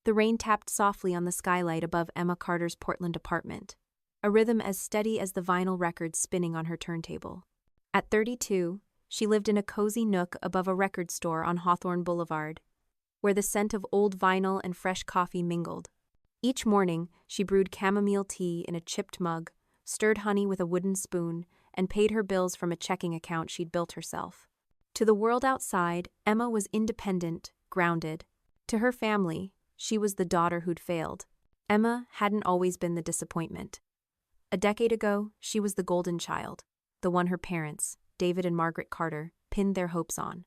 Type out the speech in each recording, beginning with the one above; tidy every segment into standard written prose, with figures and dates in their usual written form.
The rain tapped softly on the skylight above Emma Carter's Portland apartment, a rhythm as steady as the vinyl records spinning on her turntable. At 32, she lived in a cozy nook above a record store on Hawthorne Boulevard, where the scent of old vinyl and fresh coffee mingled. Each morning, she brewed chamomile tea in a chipped mug, stirred honey with a wooden spoon, and paid her bills from a checking account she'd built herself. To the world outside, Emma was independent, grounded. To her family, she was the daughter who'd failed. Emma hadn't always been the disappointment. A decade ago, she was the golden child, the one her parents, David and Margaret Carter, pinned their hopes on.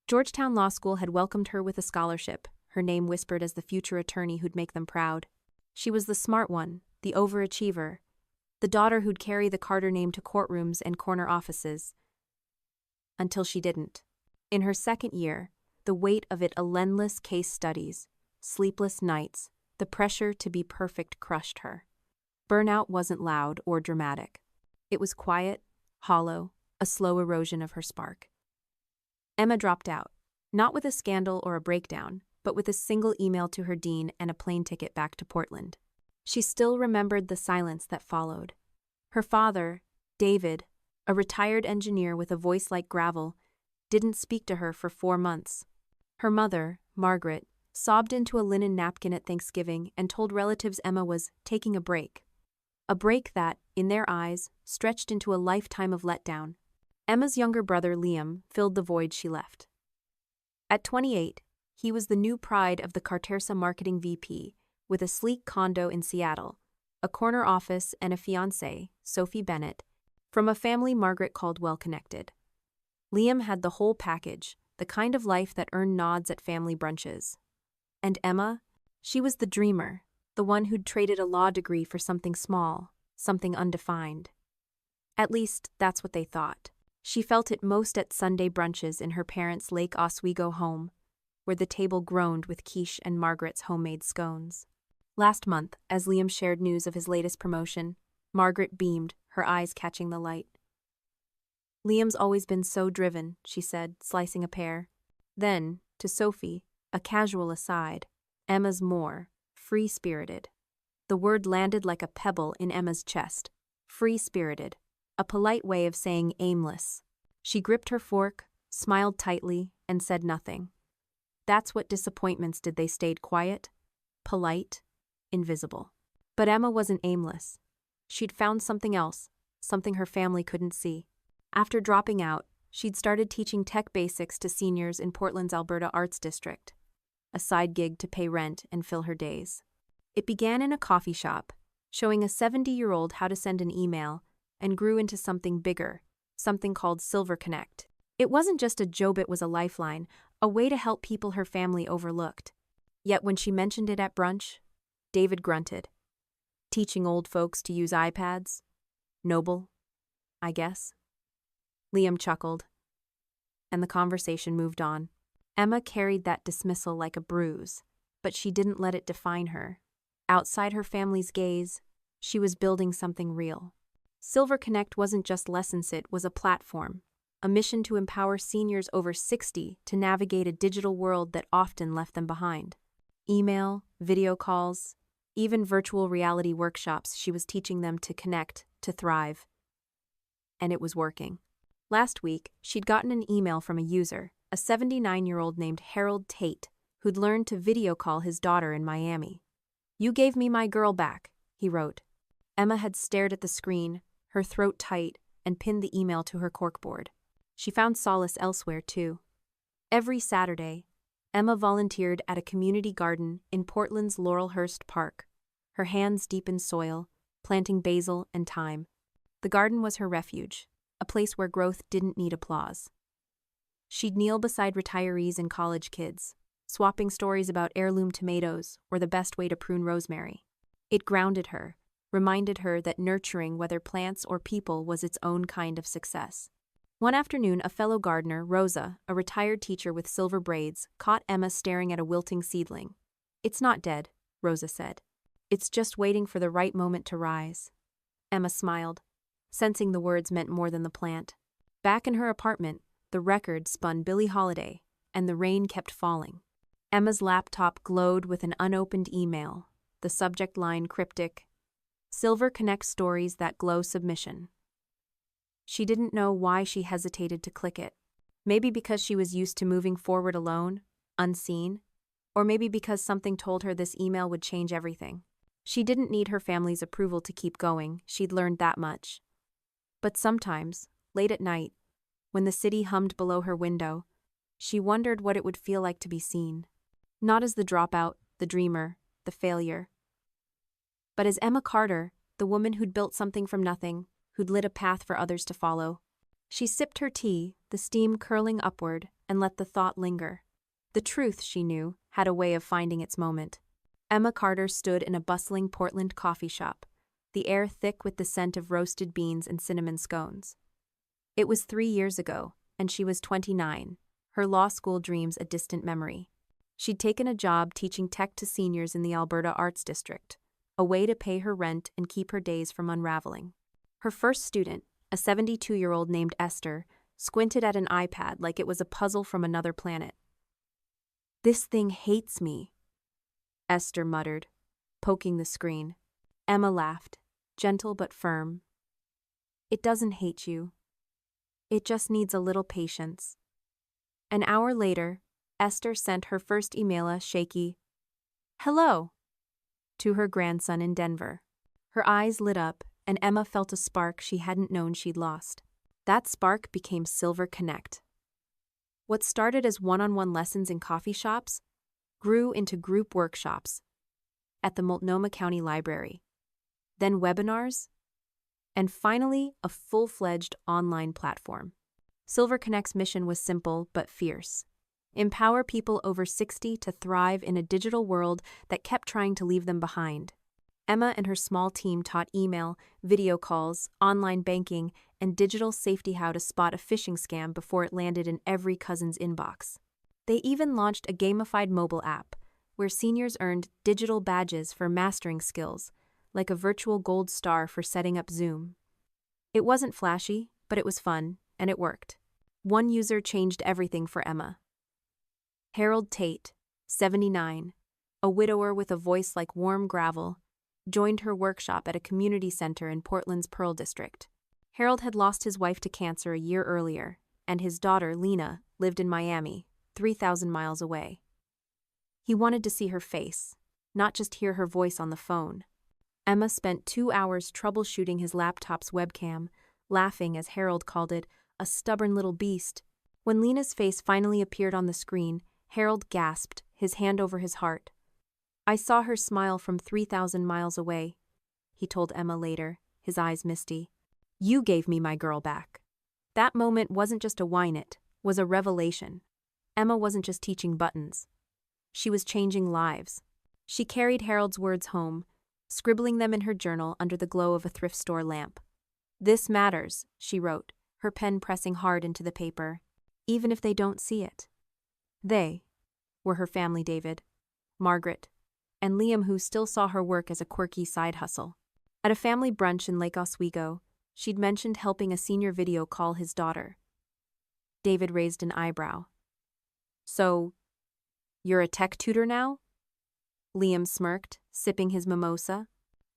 Georgetown Law School had welcomed her with a scholarship, her name whispered as the future attorney who'd make them proud. She was the smart one, the overachiever, the daughter who'd carry the Carter name to courtrooms and corner offices. Until she didn't. In her second year, the weight of it, endless case studies, sleepless nights, the pressure to be perfect crushed her. Burnout wasn't loud or dramatic. It was quiet, hollow, a slow erosion of her spark. Emma dropped out, not with a scandal or a breakdown, but with a single email to her dean and a plane ticket back to Portland. She still remembered the silence that followed. Her father, David, a retired engineer with a voice like gravel, didn't speak to her for 4 months. Her mother, Margaret, sobbed into a linen napkin at Thanksgiving and told relatives Emma was taking a break. A break that, in their eyes, stretched into a lifetime of letdown. Emma's younger brother, Liam, filled the void she left. At 28, he was the new pride of the Cartersa marketing VP, with a sleek condo in Seattle, a corner office and a fiancée, Sophie Bennett, from a family Margaret called well-connected. Liam had the whole package, the kind of life that earned nods at family brunches. And Emma? She was the dreamer, the one who'd traded a law degree for something small, something undefined. At least, that's what they thought. She felt it most at Sunday brunches in her parents' Lake Oswego home, where the table groaned with quiche and Margaret's homemade scones. Last month, as Liam shared news of his latest promotion, Margaret beamed, her eyes catching the light. "Liam's always been so driven," she said, slicing a pear. Then, to Sophie, a casual aside, "Emma's more free-spirited." The word landed like a pebble in Emma's chest. Free-spirited. A polite way of saying aimless. She gripped her fork, smiled tightly, and said nothing. That's what disappointments did. They stayed quiet, polite, invisible. But Emma wasn't aimless. She'd found something else, something her family couldn't see. After dropping out, she'd started teaching tech basics to seniors in Portland's Alberta Arts District, a side gig to pay rent and fill her days. It began in a coffee shop, showing a 70-year-old how to send an email, and grew into something bigger, something called Silver Connect. It wasn't just a job, it was a lifeline, a way to help people her family overlooked. Yet when she mentioned it at brunch, David grunted. Teaching old folks to use iPads? Noble, I guess. Liam chuckled, and the conversation moved on. Emma carried that dismissal like a bruise, but she didn't let it define her. Outside her family's gaze, she was building something real. Silver Connect wasn't just lessons, it was a platform, a mission to empower seniors over 60 to navigate a digital world that often left them behind. Email, video calls, even virtual reality workshops, she was teaching them to connect, to thrive. And it was working. Last week, she'd gotten an email from a user, a 79-year-old named Harold Tate, who'd learned to video call his daughter in Miami. "You gave me my girl back," he wrote. Emma had stared at the screen, her throat tight, and pinned the email to her corkboard. She found solace elsewhere, too. Every Saturday, Emma volunteered at a community garden in Portland's Laurelhurst Park, her hands deep in soil, planting basil and thyme. The garden was her refuge, a place where growth didn't need applause. She'd kneel beside retirees and college kids, swapping stories about heirloom tomatoes or the best way to prune rosemary. It grounded her, reminded her that nurturing, whether plants or people, was its own kind of success. One afternoon, a fellow gardener, Rosa, a retired teacher with silver braids, caught Emma staring at a wilting seedling. "It's not dead," Rosa said. "It's just waiting for the right moment to rise." Emma smiled, sensing the words meant more than the plant. Back in her apartment, the record spun Billie Holiday, and the rain kept falling. Emma's laptop glowed with an unopened email, the subject line cryptic, "Silver Connect Stories That Glow Submission." She didn't know why she hesitated to click it. Maybe because she was used to moving forward alone, unseen, or maybe because something told her this email would change everything. She didn't need her family's approval to keep going, she'd learned that much. But sometimes, late at night, when the city hummed below her window, she wondered what it would feel like to be seen. Not as the dropout, the dreamer, the failure, but as Emma Carter, the woman who'd built something from nothing, who'd lit a path for others to follow. She sipped her tea, the steam curling upward, and let the thought linger. The truth, she knew, had a way of finding its moment. Emma Carter stood in a bustling Portland coffee shop, the air thick with the scent of roasted beans and cinnamon scones. It was 3 years ago, and she was 29, her law school dreams a distant memory. She'd taken a job teaching tech to seniors in the Alberta Arts District, a way to pay her rent and keep her days from unraveling. Her first student, a 72-year-old named Esther, squinted at an iPad like it was a puzzle from another planet. "This thing hates me," Esther muttered, poking the screen. Emma laughed, gentle but firm. "It doesn't hate you. It just needs a little patience." An hour later, Esther sent her first email, a shaky "Hello," to her grandson in Denver. Her eyes lit up, and Emma felt a spark she hadn't known she'd lost. That spark became Silver Connect. What started as one-on-one lessons in coffee shops grew into group workshops at the Multnomah County Library, then webinars, and finally a full-fledged online platform. Silver Connect's mission was simple but fierce. Empower people over 60 to thrive in a digital world that kept trying to leave them behind. Emma and her small team taught email, video calls, online banking, and digital safety, how to spot a phishing scam before it landed in every cousin's inbox. They even launched a gamified mobile app where seniors earned digital badges for mastering skills, like a virtual gold star for setting up Zoom. It wasn't flashy, but it was fun, and it worked. One user changed everything for Emma. Harold Tate, 79, a widower with a voice like warm gravel, joined her workshop at a community center in Portland's Pearl District. Harold had lost his wife to cancer a year earlier, and his daughter, Lena, lived in Miami, 3,000 miles away. He wanted to see her face, not just hear her voice on the phone. Emma spent 2 hours troubleshooting his laptop's webcam, laughing as Harold called it, a stubborn little beast. When Lena's face finally appeared on the screen, Harold gasped, his hand over his heart. "I saw her smile from 3,000 miles away," he told Emma later, his eyes misty. "You gave me my girl back." That moment wasn't just a whine, it was a revelation. Emma wasn't just teaching buttons. She was changing lives. She carried Harold's words home, scribbling them in her journal under the glow of a thrift store lamp. "This matters," she wrote, her pen pressing hard into the paper, "even if they don't see it." They were her family: David, Margaret, and Liam, who still saw her work as a quirky side hustle. At a family brunch in Lake Oswego, she'd mentioned helping a senior video call his daughter. David raised an eyebrow. "So, you're a tech tutor now?" Liam smirked, sipping his mimosa.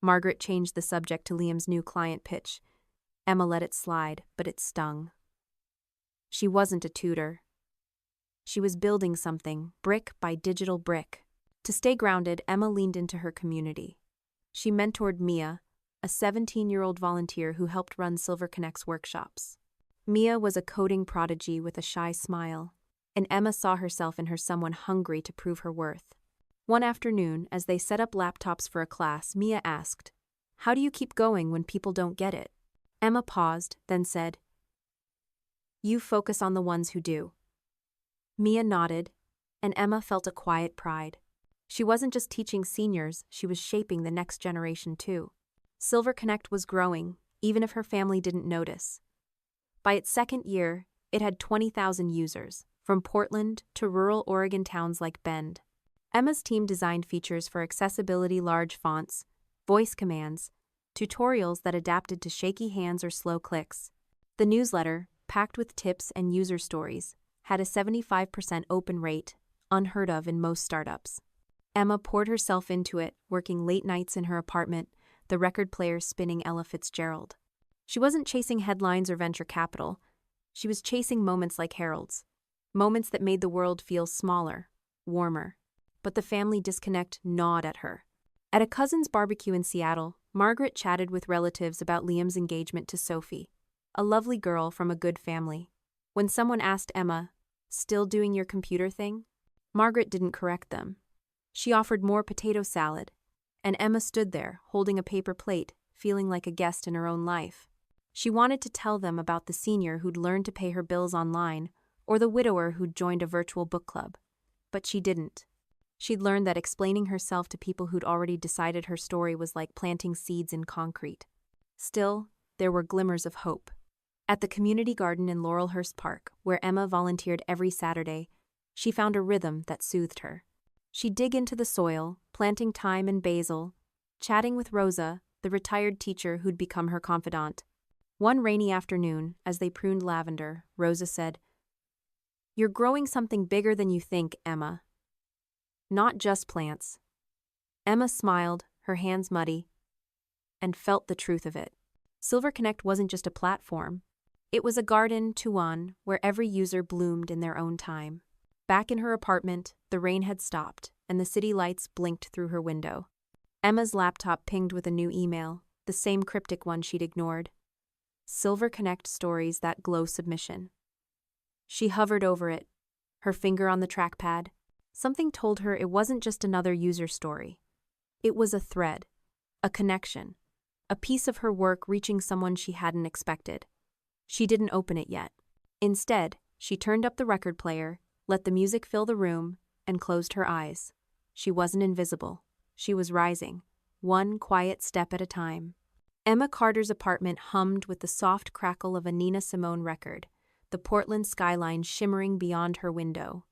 Margaret changed the subject to Liam's new client pitch. Emma let it slide, but it stung. She wasn't a tutor. She was building something, brick by digital brick. To stay grounded, Emma leaned into her community. She mentored Mia, a 17-year-old volunteer who helped run Silver Connect's workshops. Mia was a coding prodigy with a shy smile, and Emma saw herself in her, someone hungry to prove her worth. One afternoon, as they set up laptops for a class, Mia asked, "How do you keep going when people don't get it?" Emma paused, then said, "You focus on the ones who do." Mia nodded, and Emma felt a quiet pride. She wasn't just teaching seniors, she was shaping the next generation too. Silver Connect was growing, even if her family didn't notice. By its second year, it had 20,000 users, from Portland to rural Oregon towns like Bend. Emma's team designed features for accessibility: large fonts, voice commands, tutorials that adapted to shaky hands or slow clicks. The newsletter, packed with tips and user stories, had a 75% open rate, unheard of in most startups. Emma poured herself into it, working late nights in her apartment, the record player spinning Ella Fitzgerald. She wasn't chasing headlines or venture capital. She was chasing moments like Harold's. Moments that made the world feel smaller, warmer. But the family disconnect gnawed at her. At a cousin's barbecue in Seattle, Margaret chatted with relatives about Liam's engagement to Sophie, a lovely girl from a good family. When someone asked Emma, "Still doing your computer thing?" Margaret didn't correct them. She offered more potato salad, and Emma stood there, holding a paper plate, feeling like a guest in her own life. She wanted to tell them about the senior who'd learned to pay her bills online, or the widower who'd joined a virtual book club. But she didn't. She'd learned that explaining herself to people who'd already decided her story was like planting seeds in concrete. Still, there were glimmers of hope. At the community garden in Laurelhurst Park, where Emma volunteered every Saturday, she found a rhythm that soothed her. She'd dig into the soil, planting thyme and basil, chatting with Rosa, the retired teacher who'd become her confidant. One rainy afternoon, as they pruned lavender, Rosa said, "You're growing something bigger than you think, Emma. Not just plants." Emma smiled, her hands muddy, and felt the truth of it. Silver Connect wasn't just a platform. It was a garden, Tuan, where every user bloomed in their own time. Back in her apartment, the rain had stopped, and the city lights blinked through her window. Emma's laptop pinged with a new email, the same cryptic one she'd ignored. Silver Connect Stories That Glow submission. She hovered over it, her finger on the trackpad. Something told her it wasn't just another user story. It was a thread, a connection, a piece of her work reaching someone she hadn't expected. She didn't open it yet. Instead, she turned up the record player, let the music fill the room, and closed her eyes. She wasn't invisible. She was rising, one quiet step at a time. Emma Carter's apartment hummed with the soft crackle of a Nina Simone record, the Portland skyline shimmering beyond her window.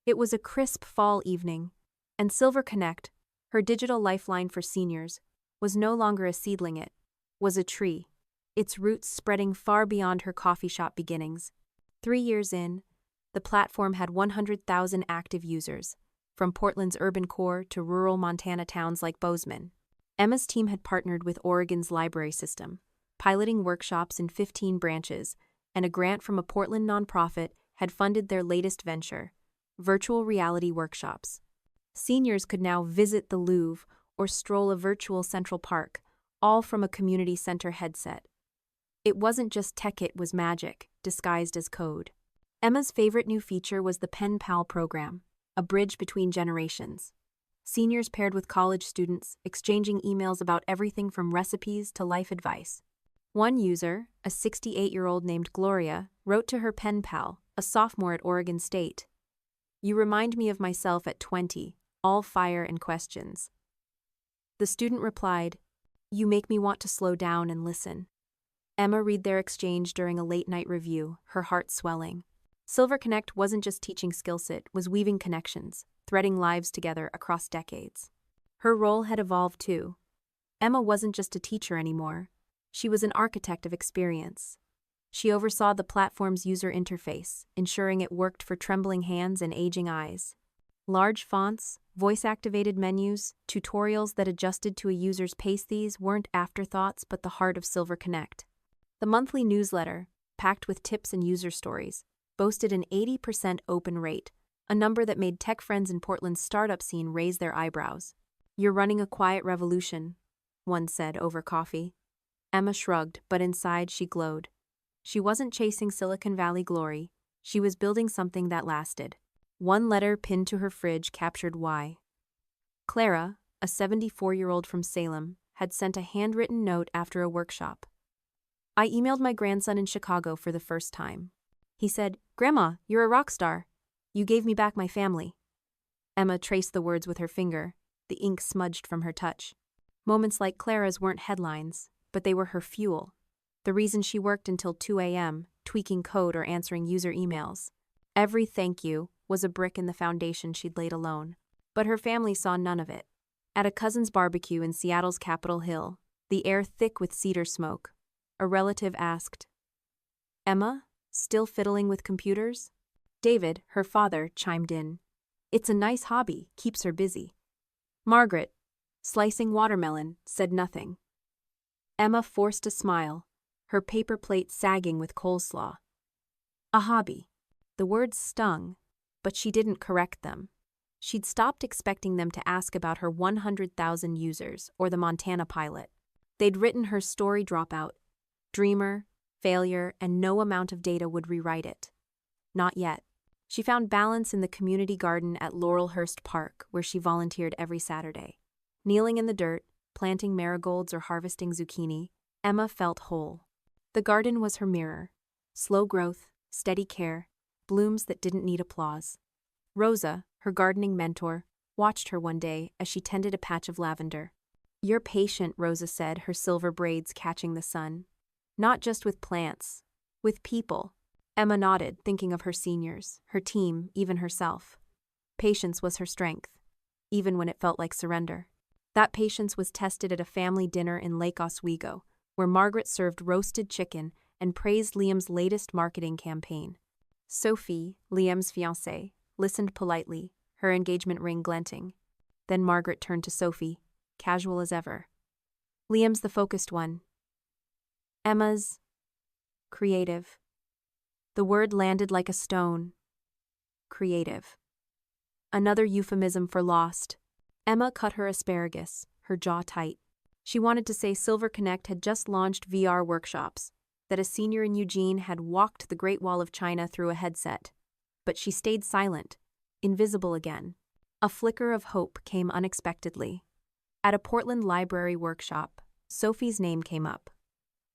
It was a crisp fall evening, and Silver Connect, her digital lifeline for seniors, was no longer a seedling, it was a tree, its roots spreading far beyond her coffee shop beginnings. 3 years in, the platform had 100,000 active users, from Portland's urban core to rural Montana towns like Bozeman. Emma's team had partnered with Oregon's library system, piloting workshops in 15 branches, and a grant from a Portland nonprofit had funded their latest venture, virtual reality workshops. Seniors could now visit the Louvre or stroll a virtual Central Park, all from a community center headset. It wasn't just tech, it was magic, disguised as code. Emma's favorite new feature was the Pen Pal program, a bridge between generations. Seniors paired with college students, exchanging emails about everything from recipes to life advice. One user, a 68-year-old named Gloria, wrote to her pen pal, a sophomore at Oregon State, "You remind me of myself at 20, all fire and questions." The student replied, "You make me want to slow down and listen." Emma read their exchange during a late-night review, her heart swelling. Silver Connect wasn't just teaching skills, it was weaving connections, threading lives together across decades. Her role had evolved too. Emma wasn't just a teacher anymore. She was an architect of experience. She oversaw the platform's user interface, ensuring it worked for trembling hands and aging eyes. Large fonts, voice-activated menus, tutorials that adjusted to a user's pace, these weren't afterthoughts but the heart of Silver Connect. The monthly newsletter, packed with tips and user stories, boasted an 80% open rate, a number that made tech friends in Portland's startup scene raise their eyebrows. "You're running a quiet revolution," one said over coffee. Emma shrugged, but inside she glowed. She wasn't chasing Silicon Valley glory. She was building something that lasted. One letter pinned to her fridge captured why. Clara, a 74-year-old from Salem, had sent a handwritten note after a workshop. "I emailed my grandson in Chicago for the first time. He said, 'Grandma, you're a rock star. You gave me back my family.'" Emma traced the words with her finger, the ink smudged from her touch. Moments like Clara's weren't headlines, but they were her fuel. The reason she worked until 2 a.m., tweaking code or answering user emails. Every thank you was a brick in the foundation she'd laid alone. But her family saw none of it. At a cousin's barbecue in Seattle's Capitol Hill, the air thick with cedar smoke, a relative asked, "Emma, still fiddling with computers?" David, her father, chimed in, It's a nice hobby, keeps her busy. Margaret, slicing watermelon, said nothing. Emma forced a smile, her paper plate sagging with coleslaw. A hobby. The words stung, but she didn't correct them. She'd stopped expecting them to ask about her 100,000 users or the Montana pilot. They'd written her story dropout, dreamer, failure, and no amount of data would rewrite it. Not yet. She found balance in the community garden at Laurelhurst Park, where she volunteered every Saturday. Kneeling in the dirt, planting marigolds or harvesting zucchini, Emma felt whole. The garden was her mirror. Slow growth, steady care, blooms that didn't need applause. Rosa, her gardening mentor, watched her one day as she tended a patch of lavender. "You're patient," Rosa said, her silver braids catching the sun. "Not just with plants, with people." Emma nodded, thinking of her seniors, her team, even herself. Patience was her strength, even when it felt like surrender. That patience was tested at a family dinner in Lake Oswego, where Margaret served roasted chicken and praised Liam's latest marketing campaign. Sophie, Liam's fiancée, listened politely, her engagement ring glinting. Then Margaret turned to Sophie, casual as ever. "Liam's the focused one. Emma's creative." The word landed like a stone. Creative. Another euphemism for lost. Emma cut her asparagus, her jaw tight. She wanted to say Silver Connect had just launched VR workshops, that a senior in Eugene had walked the Great Wall of China through a headset. But she stayed silent, invisible again. A flicker of hope came unexpectedly. At a Portland library workshop, Sophie's name came up.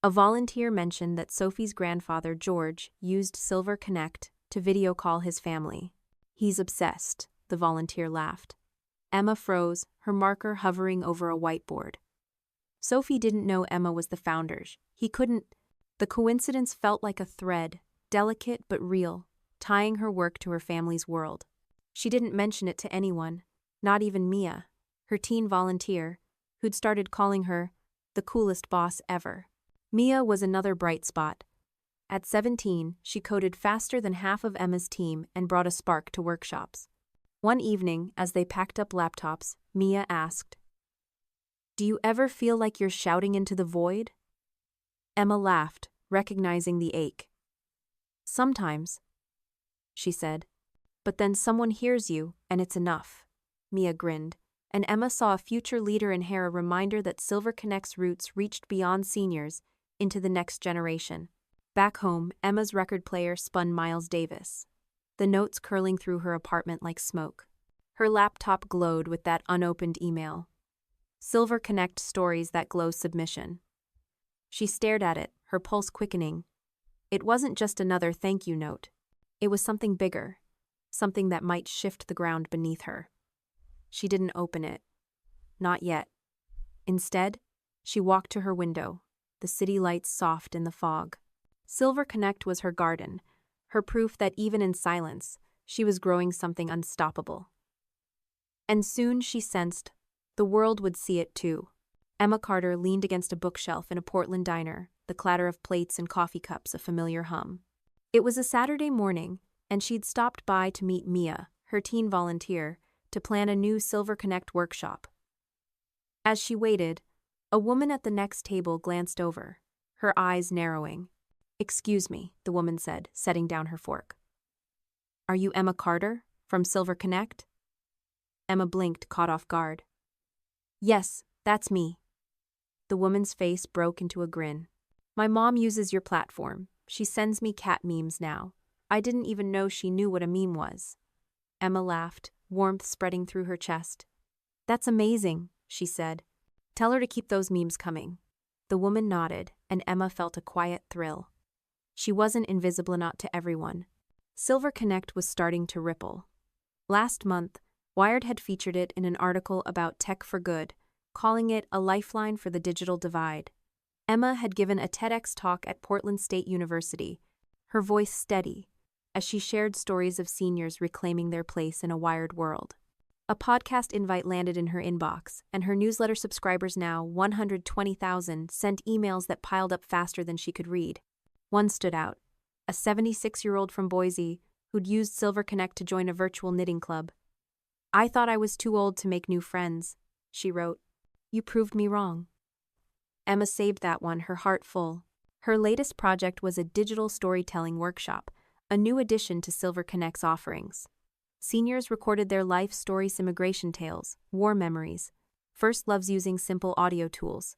A volunteer mentioned that Sophie's grandfather, George, used Silver Connect to video call his family. "He's obsessed," the volunteer laughed. Emma froze, her marker hovering over a whiteboard. Sophie didn't know Emma was the founders. He couldn't. The coincidence felt like a thread, delicate but real, tying her work to her family's world. She didn't mention it to anyone, not even Mia, her teen volunteer, who'd started calling her the coolest boss ever. Mia was another bright spot. At 17, she coded faster than half of Emma's team and brought a spark to workshops. One evening, as they packed up laptops, Mia asked, "Do you ever feel like you're shouting into the void?" Emma laughed, recognizing the ache. "Sometimes," she said. "But then someone hears you, and it's enough." Mia grinned, and Emma saw a future leader in her, a reminder that Silver Connect's roots reached beyond seniors into the next generation. Back home, Emma's record player spun Miles Davis, the notes curling through her apartment like smoke. Her laptop glowed with that unopened email. Silver Connect stories that glow submission. She stared at it, her pulse quickening. It wasn't just another thank you note. It was something bigger, something that might shift the ground beneath her. She didn't open it. Not yet. Instead, she walked to her window, the city lights soft in the fog. Silver Connect was her garden, her proof that even in silence, she was growing something unstoppable. And soon she sensed the world would see it too. Emma Carter leaned against a bookshelf in a Portland diner, the clatter of plates and coffee cups a familiar hum. It was a Saturday morning, and she'd stopped by to meet Mia, her teen volunteer, to plan a new Silver Connect workshop. As she waited, a woman at the next table glanced over, her eyes narrowing. "Excuse me," the woman said, setting down her fork. "Are you Emma Carter, from Silver Connect?" Emma blinked, caught off guard. "Yes, that's me." The woman's face broke into a grin. "My mom uses your platform. She sends me cat memes now. I didn't even know she knew what a meme was." Emma laughed, warmth spreading through her chest. "That's amazing," she said. "Tell her to keep those memes coming." The woman nodded, and Emma felt a quiet thrill. She wasn't invisible enough to everyone. Silver Connect was starting to ripple. Last month, Wired had featured it in an article about tech for good, calling it a lifeline for the digital divide. Emma had given a TEDx talk at Portland State University, her voice steady, as she shared stories of seniors reclaiming their place in a wired world. A podcast invite landed in her inbox, and her newsletter subscribers, now 120,000, sent emails that piled up faster than she could read. One stood out, a 76-year-old from Boise who'd used Silver Connect to join a virtual knitting club. I thought I was too old to make new friends, she wrote. You proved me wrong. Emma saved that one, her heart full. Her latest project was a digital storytelling workshop, a new addition to Silver Connect's offerings. Seniors recorded their life stories, immigration tales, war memories, first loves using simple audio tools.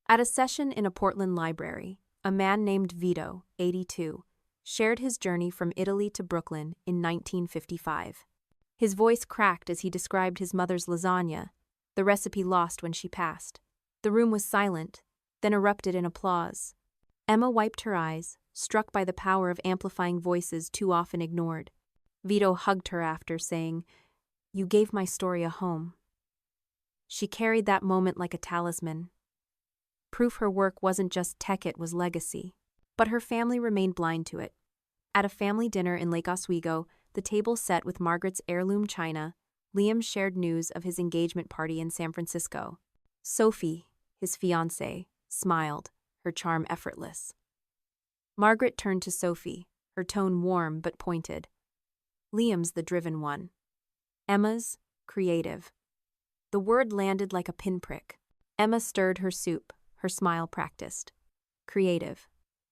At a session in a Portland library, a man named Vito, 82, shared his journey from Italy to Brooklyn in 1955. His voice cracked as he described his mother's lasagna, the recipe lost when she passed. The room was silent, then erupted in applause. Emma wiped her eyes, struck by the power of amplifying voices too often ignored. Vito hugged her after, saying, "You gave my story a home." She carried that moment like a talisman. Proof her work wasn't just tech, it was legacy. But her family remained blind to it. At a family dinner in Lake Oswego, the table set with Margaret's heirloom china, Liam shared news of his engagement party in San Francisco. Sophie, his fiancée, smiled, her charm effortless. Margaret turned to Sophie, her tone warm but pointed. Liam's the driven one. Emma's creative. The word landed like a pinprick. Emma stirred her soup, her smile practiced. Creative.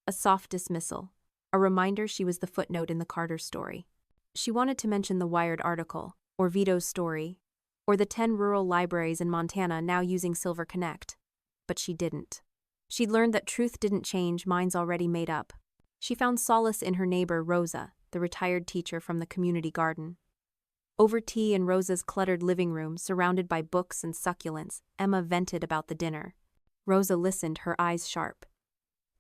A soft dismissal. A reminder she was the footnote in the Carter story. She wanted to mention the Wired article, or Vito's story, or the 10 rural libraries in Montana now using Silver Connect. But she didn't. She'd learned that truth didn't change, minds already made up. She found solace in her neighbor, Rosa, the retired teacher from the community garden. Over tea in Rosa's cluttered living room, surrounded by books and succulents, Emma vented about the dinner. Rosa listened, her eyes sharp.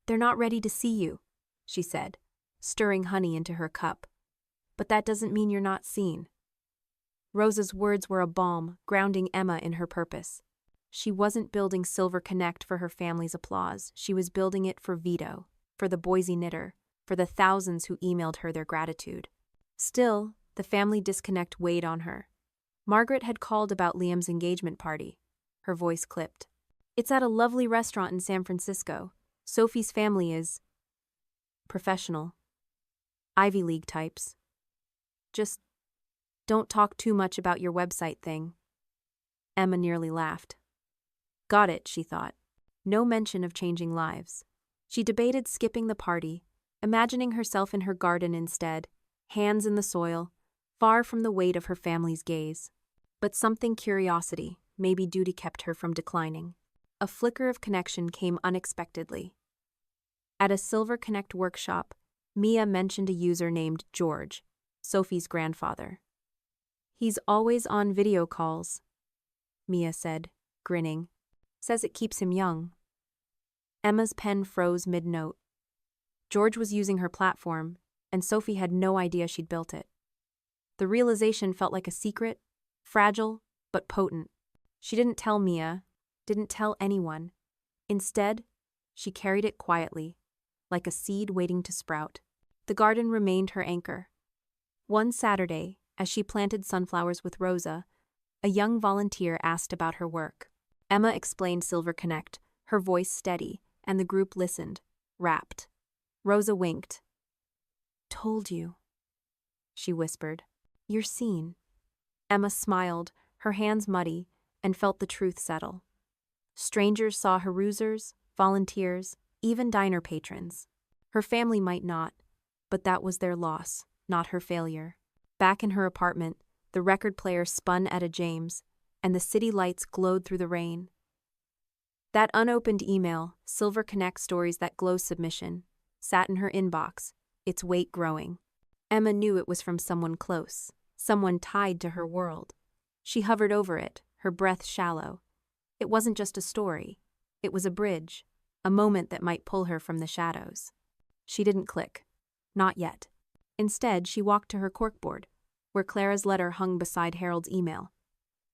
"They're not ready to see you," she said, stirring honey into her cup. "But that doesn't mean you're not seen." Rosa's words were a balm, grounding Emma in her purpose. She wasn't building Silver Connect for her family's applause. She was building it for Vito, for the Boise knitter, for the thousands who emailed her their gratitude. Still, the family disconnect weighed on her. Margaret had called about Liam's engagement party. Her voice clipped. "It's at a lovely restaurant in San Francisco. Sophie's family is professional. Ivy League types. Just don't talk too much about your website thing." Emma nearly laughed. Got it, she thought. No mention of changing lives. She debated skipping the party, imagining herself in her garden instead, hands in the soil, far from the weight of her family's gaze. But something, curiosity, maybe duty, kept her from declining. A flicker of connection came unexpectedly. At a Silver Connect workshop, Mia mentioned a user named George, Sophie's grandfather. "He's always on video calls," Mia said, grinning. "Says it keeps him young." Emma's pen froze mid-note. George was using her platform, and Sophie had no idea she'd built it. The realization felt like a secret, fragile, but potent. She didn't tell Mia, didn't tell anyone. Instead, she carried it quietly, like a seed waiting to sprout. The garden remained her anchor. One Saturday, as she planted sunflowers with Rosa, a young volunteer asked about her work. Emma explained Silver Connect, her voice steady, and the group listened, rapt. Rosa winked. "Told you," she whispered. "You're seen." Emma smiled, her hands muddy, and felt the truth settle. Strangers saw her, users, volunteers, even diner patrons. Her family might not, but that was their loss, not her failure. Back in her apartment, the record player spun Etta James, and the city lights glowed through the rain. That unopened email, Silver Connect Stories That Glow submission, sat in her inbox, its weight growing. Emma knew it was from someone close, someone tied to her world. She hovered over it, her breath shallow. It wasn't just a story. It was a bridge, a moment that might pull her from the shadows. She didn't click. Not yet. Instead, she walked to her corkboard, where Clara's letter hung beside Harold's email.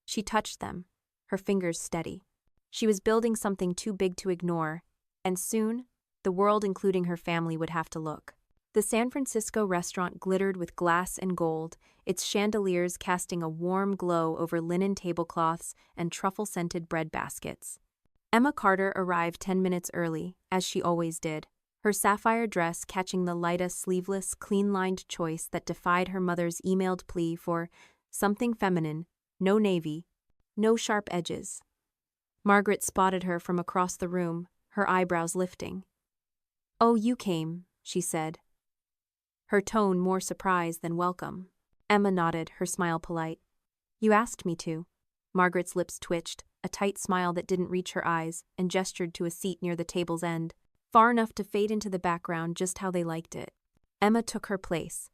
She touched them, her fingers steady. She was building something too big to ignore, and soon, the world, including her family, would have to look. The San Francisco restaurant glittered with glass and gold, its chandeliers casting a warm glow over linen tablecloths and truffle-scented bread baskets. Emma Carter arrived 10 minutes early, as she always did, her sapphire dress catching the lightest, sleeveless, clean-lined choice that defied her mother's emailed plea for something feminine, No navy. No sharp edges. Margaret spotted her from across the room, her eyebrows lifting. "Oh, you came," she said, her tone more surprise than welcome. Emma nodded, her smile polite. "You asked me to." Margaret's lips twitched, a tight smile that didn't reach her eyes, and gestured to a seat near the table's end, far enough to fade into the background just how they liked it. Emma took her place,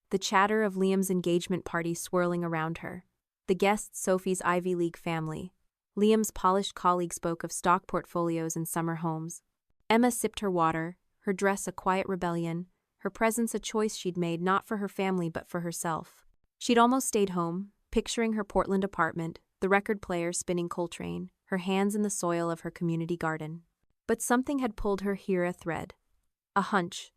the chatter of Liam's engagement party swirling around her. The guests Sophie's Ivy League family. Liam's polished colleague spoke of stock portfolios and summer homes. Emma sipped her water, her dress a quiet rebellion, her presence a choice she'd made not for her family but for herself. She'd almost stayed home, picturing her Portland apartment, the record player spinning Coltrane, her hands in the soil of her community garden. But something had pulled her here, a thread. A hunch.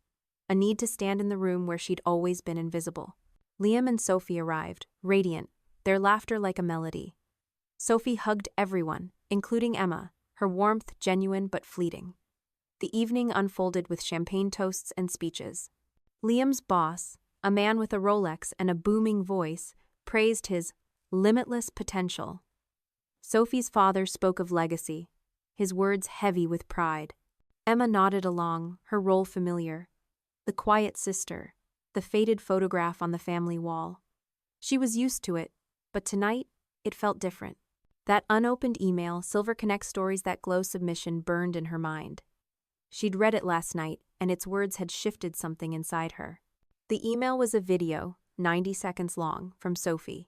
A need to stand in the room where she'd always been invisible. Liam and Sophie arrived, radiant, their laughter like a melody. Sophie hugged everyone, including Emma, her warmth genuine but fleeting. The evening unfolded with champagne toasts and speeches. Liam's boss, a man with a Rolex and a booming voice, praised his limitless potential. Sophie's father spoke of legacy, his words heavy with pride. Emma nodded along, her role familiar. The quiet sister, the faded photograph on the family wall. She was used to it, but tonight, it felt different. That unopened email, Silver Connect Stories That Glow submission burned in her mind. She'd read it last night, and its words had shifted something inside her. The email was a video, 90 seconds long, from Sophie.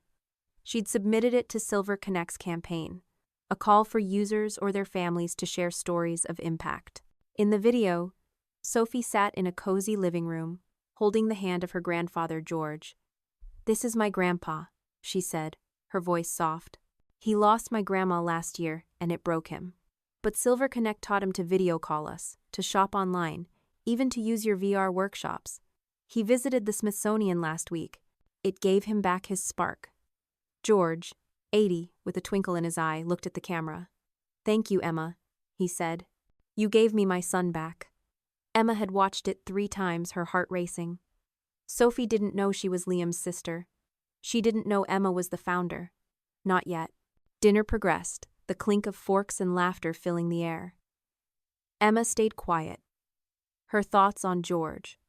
She'd submitted it to Silver Connect's campaign, a call for users or their families to share stories of impact. In the video, Sophie sat in a cozy living room, holding the hand of her grandfather, George. "This is my grandpa," she said, her voice soft. "He lost my grandma last year, and it broke him. But Silver Connect taught him to video call us, to shop online, even to use your VR workshops. He visited the Smithsonian last week. It gave him back his spark." George, 80, with a twinkle in his eye, looked at the camera. "Thank you, Emma," he said. "You gave me my son back." Emma had watched it 3 times, her heart racing. Sophie didn't know she was Liam's sister. She didn't know Emma was the founder. Not yet. Dinner progressed, the clink of forks and laughter filling the air. Emma stayed quiet, her thoughts on George,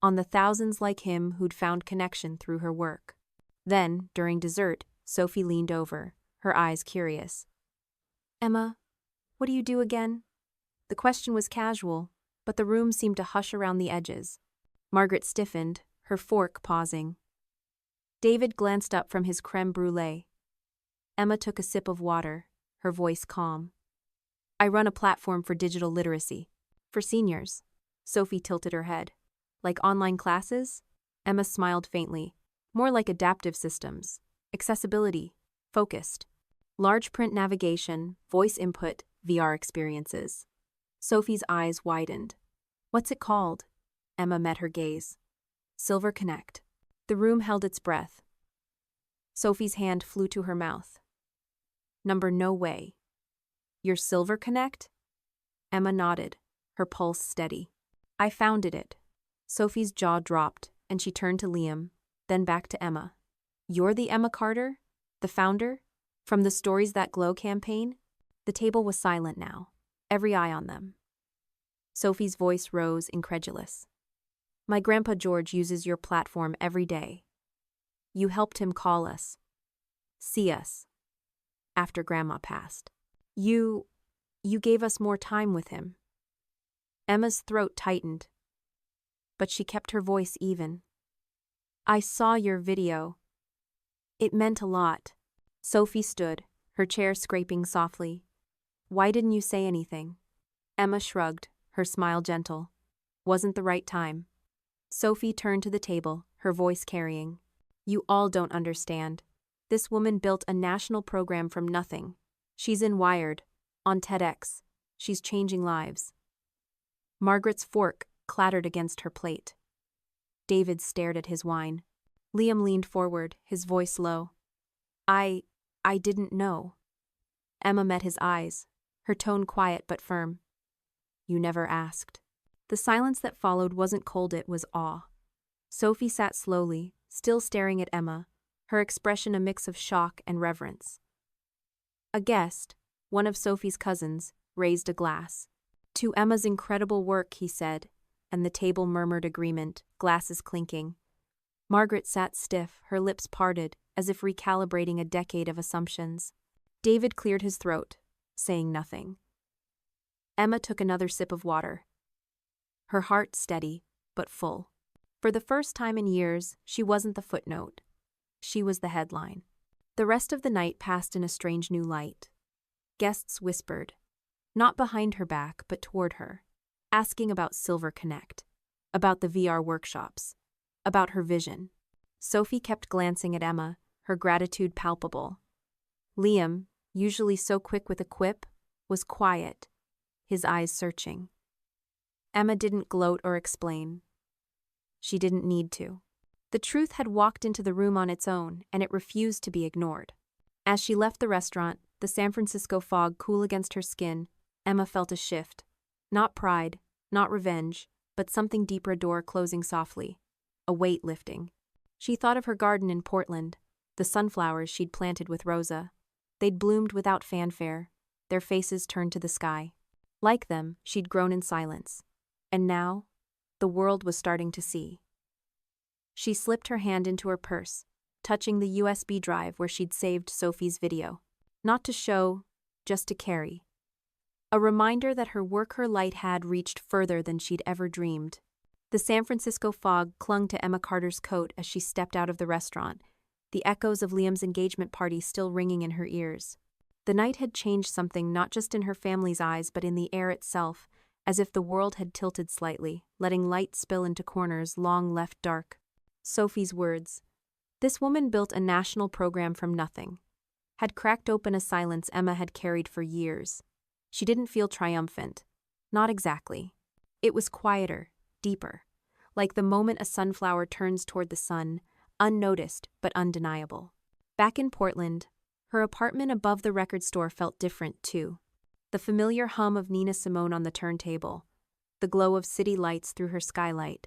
on the thousands like him who'd found connection through her work. Then, during dessert, Sophie leaned over, her eyes curious. "Emma, what do you do again?" The question was casual, but the room seemed to hush around the edges. Margaret stiffened, her fork pausing. David glanced up from his crème brûlée. Emma took a sip of water, her voice calm. "I run a platform for digital literacy. For seniors." Sophie tilted her head. "Like online classes?" Emma smiled faintly. "More like adaptive systems. Accessibility. Focused. Large print navigation, voice input, VR experiences." Sophie's eyes widened. "What's it called?" Emma met her gaze. "Silver Connect." The room held its breath. Sophie's hand flew to her mouth. "Number no way." "Your Silver Connect?" Emma nodded, her pulse steady. "I founded it." Sophie's jaw dropped, and she turned to Liam, then back to Emma. "You're the Emma Carter? The founder? From the Stories That Glow campaign?" The table was silent now, every eye on them. Sophie's voice rose, incredulous. "My grandpa George uses your platform every day. You helped him call us, see us, after Grandma passed. You gave us more time with him." Emma's throat tightened, but she kept her voice even. "I saw your video. It meant a lot." Sophie stood, her chair scraping softly. "Why didn't you say anything?" Emma shrugged, her smile gentle. "Wasn't the right time." Sophie turned to the table, her voice carrying. "You all don't understand. This woman built a national program from nothing. She's in Wired, on TEDx. She's changing lives." Margaret's fork clattered against her plate. David stared at his wine. Liam leaned forward, his voice low. I didn't know." Emma met his eyes, her tone quiet but firm. "You never asked." The silence that followed wasn't cold, it was awe. Sophie sat slowly, still staring at Emma, her expression a mix of shock and reverence. A guest, one of Sophie's cousins, raised a glass. "To Emma's incredible work," he said, and the table murmured agreement, glasses clinking. Margaret sat stiff, her lips parted, as if recalibrating a decade of assumptions. David cleared his throat, saying nothing. Emma took another sip of water. Her heart steady, but full. For the first time in years, she wasn't the footnote. She was the headline. The rest of the night passed in a strange new light. Guests whispered, not behind her back, but toward her, asking about Silver Connect, about the VR workshops, about her vision. Sophie kept glancing at Emma, her gratitude palpable. Liam, usually so quick with a quip, was quiet, his eyes searching. Emma didn't gloat or explain. She didn't need to. The truth had walked into the room on its own, and it refused to be ignored. As she left the restaurant, the San Francisco fog cool against her skin, Emma felt a shift. Not pride, not revenge, but something deeper, a door closing softly. A weight lifting. She thought of her garden in Portland, the sunflowers she'd planted with Rosa. They'd bloomed without fanfare, their faces turned to the sky. Like them, she'd grown in silence. And now, the world was starting to see. She slipped her hand into her purse, touching the USB drive where she'd saved Sophie's video. Not to show, just to carry. A reminder that her work, her light had reached further than she'd ever dreamed. The San Francisco fog clung to Emma Carter's coat as she stepped out of the restaurant, the echoes of Liam's engagement party still ringing in her ears. The night had changed something not just in her family's eyes but in the air itself, as if the world had tilted slightly, letting light spill into corners long left dark. Sophie's words. This woman built a national program from nothing. Had cracked open a silence Emma had carried for years. She didn't feel triumphant. Not exactly. It was quieter, deeper. Like the moment a sunflower turns toward the sun, unnoticed but undeniable. Back in Portland, her apartment above the record store felt different too. The familiar hum of Nina Simone on the turntable, the glow of city lights through her skylight.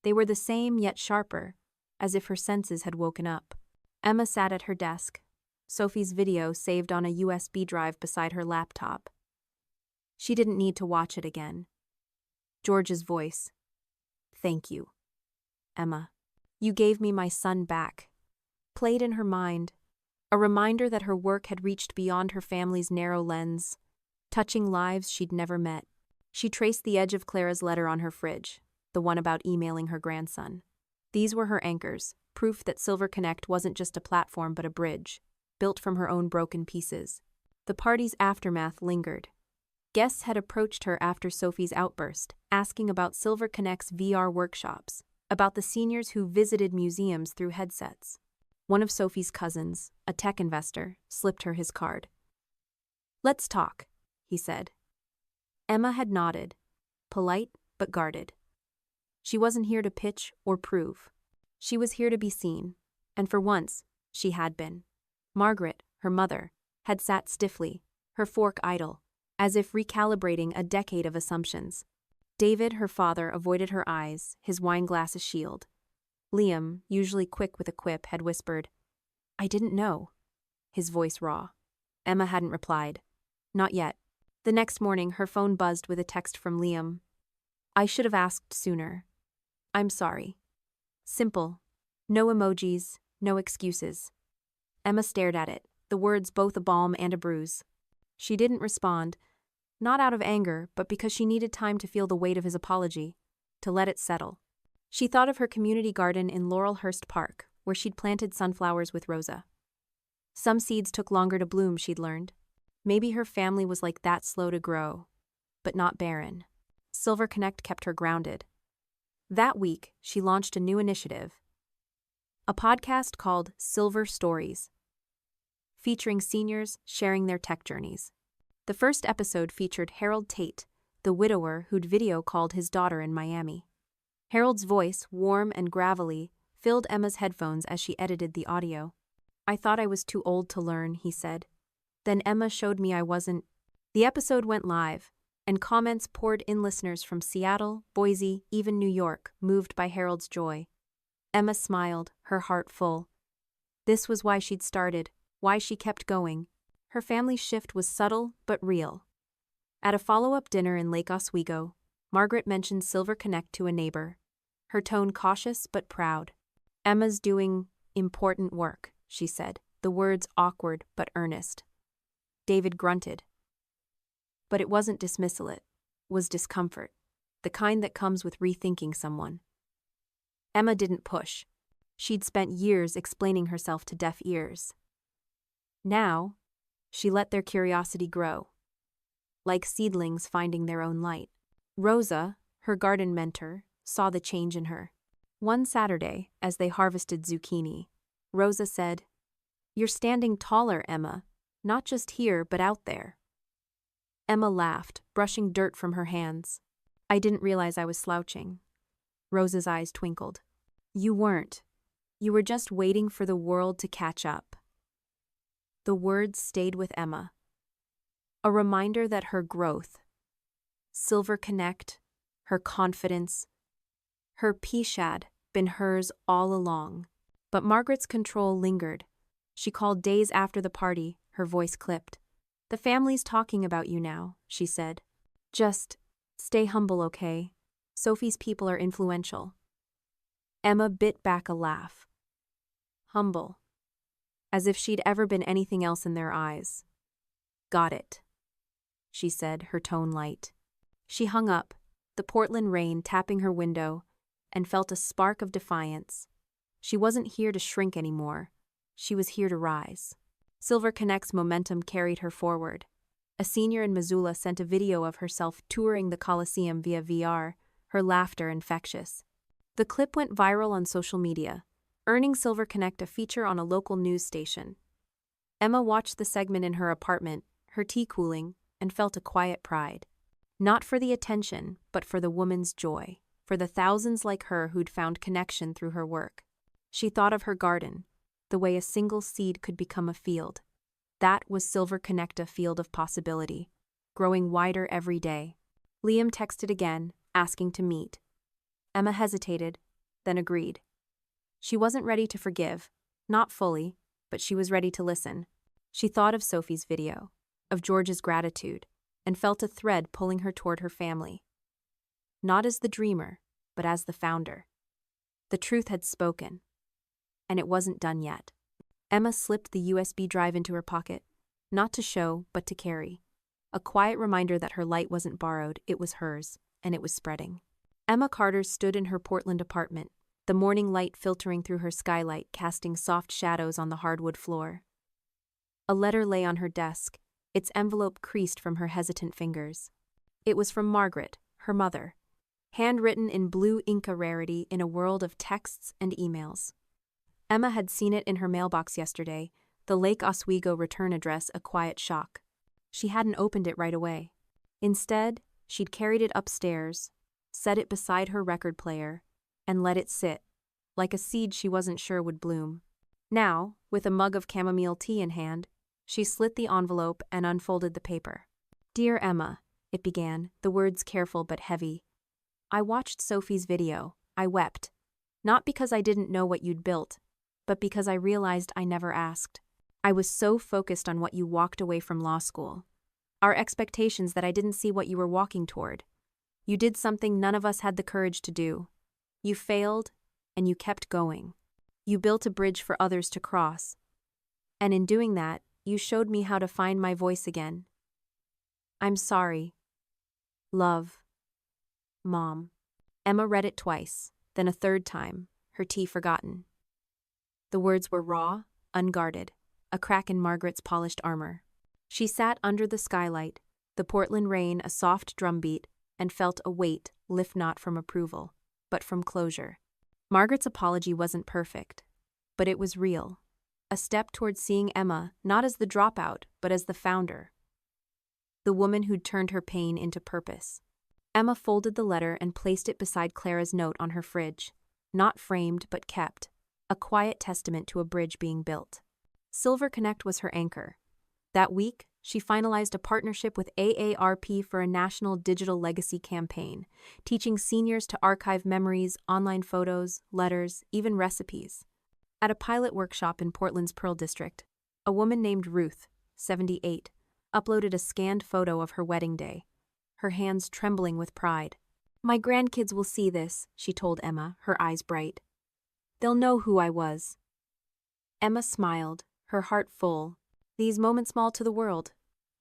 They were the same yet sharper, as if her senses had woken up. Emma sat at her desk, Sophie's video saved on a USB drive beside her laptop. She didn't need to watch it again. George's voice. "Thank you, Emma. You gave me my son back." Played in her mind, a reminder that her work had reached beyond her family's narrow lens, touching lives she'd never met. She traced the edge of Clara's letter on her fridge, the one about emailing her grandson. These were her anchors, proof that Silver Connect wasn't just a platform but a bridge, built from her own broken pieces. The party's aftermath lingered. Guests had approached her after Sophie's outburst, asking about Silver Connect's VR workshops, about the seniors who visited museums through headsets. One of Sophie's cousins, a tech investor, slipped her his card. "Let's talk," he said. Emma had nodded, polite but guarded. She wasn't here to pitch or prove. She was here to be seen, and for once, she had been. Margaret, her mother, had sat stiffly, her fork idle, as if recalibrating a decade of assumptions. David, her father, avoided her eyes, his wineglass a shield. Liam, usually quick with a quip, had whispered, "I didn't know," his voice raw. Emma hadn't replied. Not yet. The next morning, her phone buzzed with a text from Liam. "I should have asked sooner. I'm sorry." Simple. No emojis, no excuses. Emma stared at it, the words both a balm and a bruise. She didn't respond, not out of anger, but because she needed time to feel the weight of his apology, to let it settle. She thought of her community garden in Laurelhurst Park, where she'd planted sunflowers with Rosa. Some seeds took longer to bloom, she'd learned. Maybe her family was like that, slow to grow, but not barren. Silver Connect kept her grounded. That week, she launched a new initiative. A podcast called Silver Stories, featuring seniors sharing their tech journeys. The first episode featured Harold Tate, the widower who'd video called his daughter in Miami. Harold's voice, warm and gravelly, filled Emma's headphones as she edited the audio. "I thought I was too old to learn," he said. Then Emma showed me I wasn't. The episode went live, and comments poured in, listeners from Seattle, Boise, even New York, moved by Harold's joy. Emma smiled, her heart full. This was why she'd started, why she kept going. Her family's shift was subtle but real. At a follow-up dinner in Lake Oswego, Margaret mentioned Silver Connect to a neighbor, her tone cautious but proud. "Emma's doing important work," she said, the words awkward but earnest. David grunted. But it wasn't dismissal, it was discomfort, the kind that comes with rethinking someone. Emma didn't push. She'd spent years explaining herself to deaf ears. Now, she let their curiosity grow, like seedlings finding their own light. Rosa, her garden mentor, saw the change in her. One Saturday, as they harvested zucchini, Rosa said, "You're standing taller, Emma, not just here but out there." Emma laughed, brushing dirt from her hands. "I didn't realize I was slouching." Rosa's eyes twinkled. "You weren't. You were just waiting for the world to catch up." The words stayed with Emma. A reminder that her growth, Silver Connect, her confidence, her peace had been hers all along. But Margaret's control lingered. She called days after the party, her voice clipped. "The family's talking about you now," she said. "Just stay humble, okay? Sophie's people are influential." Emma bit back a laugh. Humble. As if she'd ever been anything else in their eyes. "Got it," she said, her tone light. She hung up, the Portland rain tapping her window, and felt a spark of defiance. She wasn't here to shrink anymore. She was here to rise. Silver Connect's momentum carried her forward. A senior in Missoula sent a video of herself touring the Coliseum via VR, her laughter infectious. The clip went viral on social media, earning Silver Connect a feature on a local news station. Emma watched the segment in her apartment, her tea cooling, and felt a quiet pride. Not for the attention, but for the woman's joy, for the thousands like her who'd found connection through her work. She thought of her garden, the way a single seed could become a field. That was Silver Connect, a field of possibility, growing wider every day. Liam texted again, asking to meet. Emma hesitated, then agreed. She wasn't ready to forgive, not fully, but she was ready to listen. She thought of Sophie's video, of George's gratitude, and felt a thread pulling her toward her family. Not as the dreamer, but as the founder. The truth had spoken, and it wasn't done yet. Emma slipped the USB drive into her pocket, not to show, but to carry. A quiet reminder that her light wasn't borrowed, it was hers, and it was spreading. Emma Carter stood in her Portland apartment, the morning light filtering through her skylight, casting soft shadows on the hardwood floor. A letter lay on her desk, its envelope creased from her hesitant fingers. It was from Margaret, her mother, handwritten in blue Inca rarity in a world of texts and emails. Emma had seen it in her mailbox yesterday, the Lake Oswego return address a quiet shock. She hadn't opened it right away. Instead, she'd carried it upstairs, set it beside her record player, and let it sit, like a seed she wasn't sure would bloom. Now, with a mug of chamomile tea in hand, she slit the envelope and unfolded the paper. "Dear Emma," it began, the words careful but heavy. "I watched Sophie's video. I wept. Not because I didn't know what you'd built, but because I realized I never asked. I was so focused on what you walked away from law school. Our expectations that I didn't see what you were walking toward. You did something none of us had the courage to do. You failed, and you kept going. You built a bridge for others to cross. And in doing that, you showed me how to find my voice again. I'm sorry. Love. Mom." Emma read it twice, then a third time, her tea forgotten. The words were raw, unguarded, a crack in Margaret's polished armor. She sat under the skylight, the Portland rain a soft drumbeat, and felt a weight lift not from approval, but from closure. Margaret's apology wasn't perfect, but it was real. A step towards seeing Emma not as the dropout, but as the founder. The woman who'd turned her pain into purpose. Emma folded the letter and placed it beside Clara's note on her fridge, not framed but kept, a quiet testament to a bridge being built. Silver Connect was her anchor. That week, she finalized a partnership with AARP for a national digital legacy campaign, teaching seniors to archive memories, online photos, letters, even recipes. At a pilot workshop in Portland's Pearl District, a woman named Ruth, 78, uploaded a scanned photo of her wedding day, her hands trembling with pride. "My grandkids will see this," she told Emma, her eyes bright. "They'll know who I was." Emma smiled, her heart full. These moments small to the world,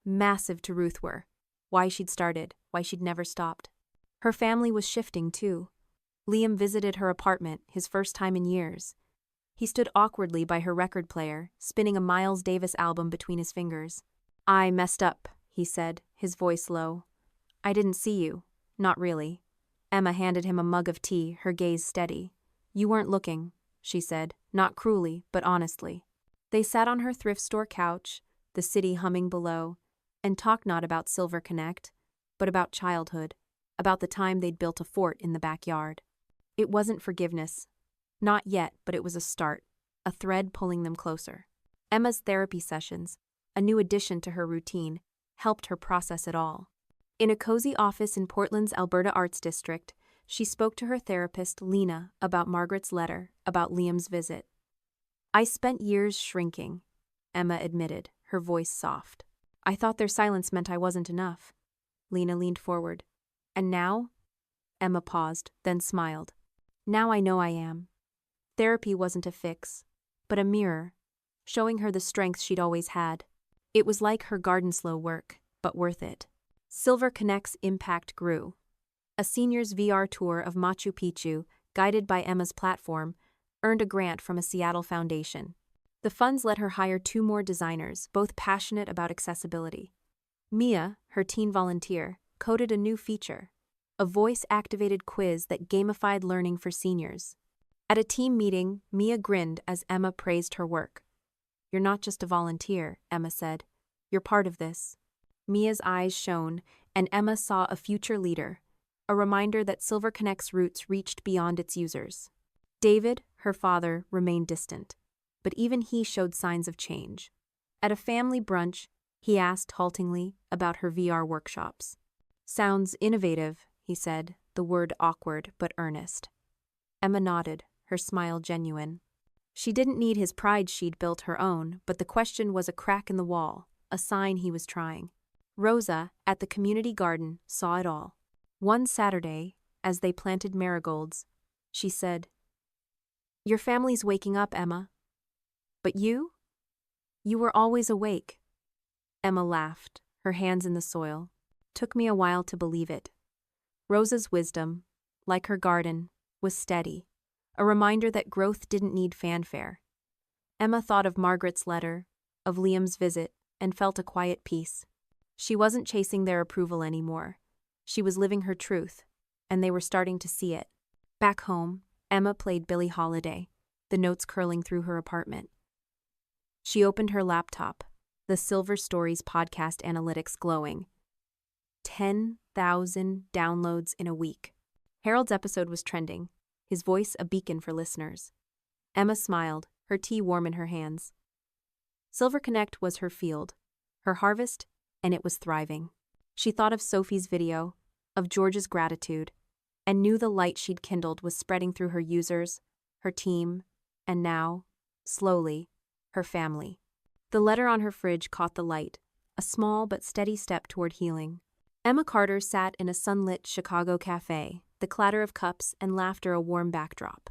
massive to Ruth were. Why she'd started, why she'd never stopped. Her family was shifting too. Liam visited her apartment, his first time in years. He stood awkwardly by her record player, spinning a Miles Davis album between his fingers. "I messed up," he said, his voice low. "I didn't see you. Not really." Emma handed him a mug of tea, her gaze steady. "You weren't looking," she said, not cruelly, but honestly. They sat on her thrift store couch, the city humming below, and talked not about Silver Connect, but about childhood, about the time they'd built a fort in the backyard. It wasn't forgiveness. Not yet, but it was a start, a thread pulling them closer. Emma's therapy sessions, a new addition to her routine, helped her process it all. In a cozy office in Portland's Alberta Arts District, she spoke to her therapist, Lena, about Margaret's letter, about Liam's visit. "I spent years shrinking," Emma admitted, her voice soft. "I thought their silence meant I wasn't enough." Lena leaned forward. "And now?" Emma paused, then smiled. "Now I know I am." Therapy wasn't a fix, but a mirror, showing her the strength she'd always had. It was like her garden slow work, but worth it. Silver Connect's impact grew. A seniors VR tour of Machu Picchu, guided by Emma's platform, earned a grant from a Seattle foundation. The funds let her hire 2 more designers, both passionate about accessibility. Mia, her teen volunteer, coded a new feature, a voice-activated quiz that gamified learning for seniors. At a team meeting, Mia grinned as Emma praised her work. "You're not just a volunteer," Emma said. "You're part of this." Mia's eyes shone, and Emma saw a future leader, a reminder that Silver Connect's roots reached beyond its users. David, her father, remained distant, but even he showed signs of change. At a family brunch, he asked haltingly about her VR workshops. "Sounds innovative," he said, the word awkward but earnest. Emma nodded, her smile genuine. She didn't need his pride, she'd built her own, but the question was a crack in the wall, a sign he was trying. Rosa, at the community garden, saw it all. One Saturday, as they planted marigolds, she said, "Your family's waking up, Emma. But you? You were always awake." Emma laughed, her hands in the soil. "Took me a while to believe it." Rosa's wisdom, like her garden, was steady, a reminder that growth didn't need fanfare. Emma thought of Margaret's letter, of Liam's visit, and felt a quiet peace. She wasn't chasing their approval anymore. She was living her truth, and they were starting to see it. Back home, Emma played Billie Holiday, the notes curling through her apartment. She opened her laptop, the Silver Stories podcast analytics glowing. 10,000 downloads in a week. Harold's episode was trending, his voice a beacon for listeners. Emma smiled, her tea warm in her hands. Silver Connect was her field, her harvest, and it was thriving. She thought of Sophie's video, of George's gratitude, and knew the light she'd kindled was spreading through her users, her team, and now, slowly, her family. The letter on her fridge caught the light, a small but steady step toward healing. Emma Carter sat in a sunlit Chicago cafe, the clatter of cups and laughter a warm backdrop.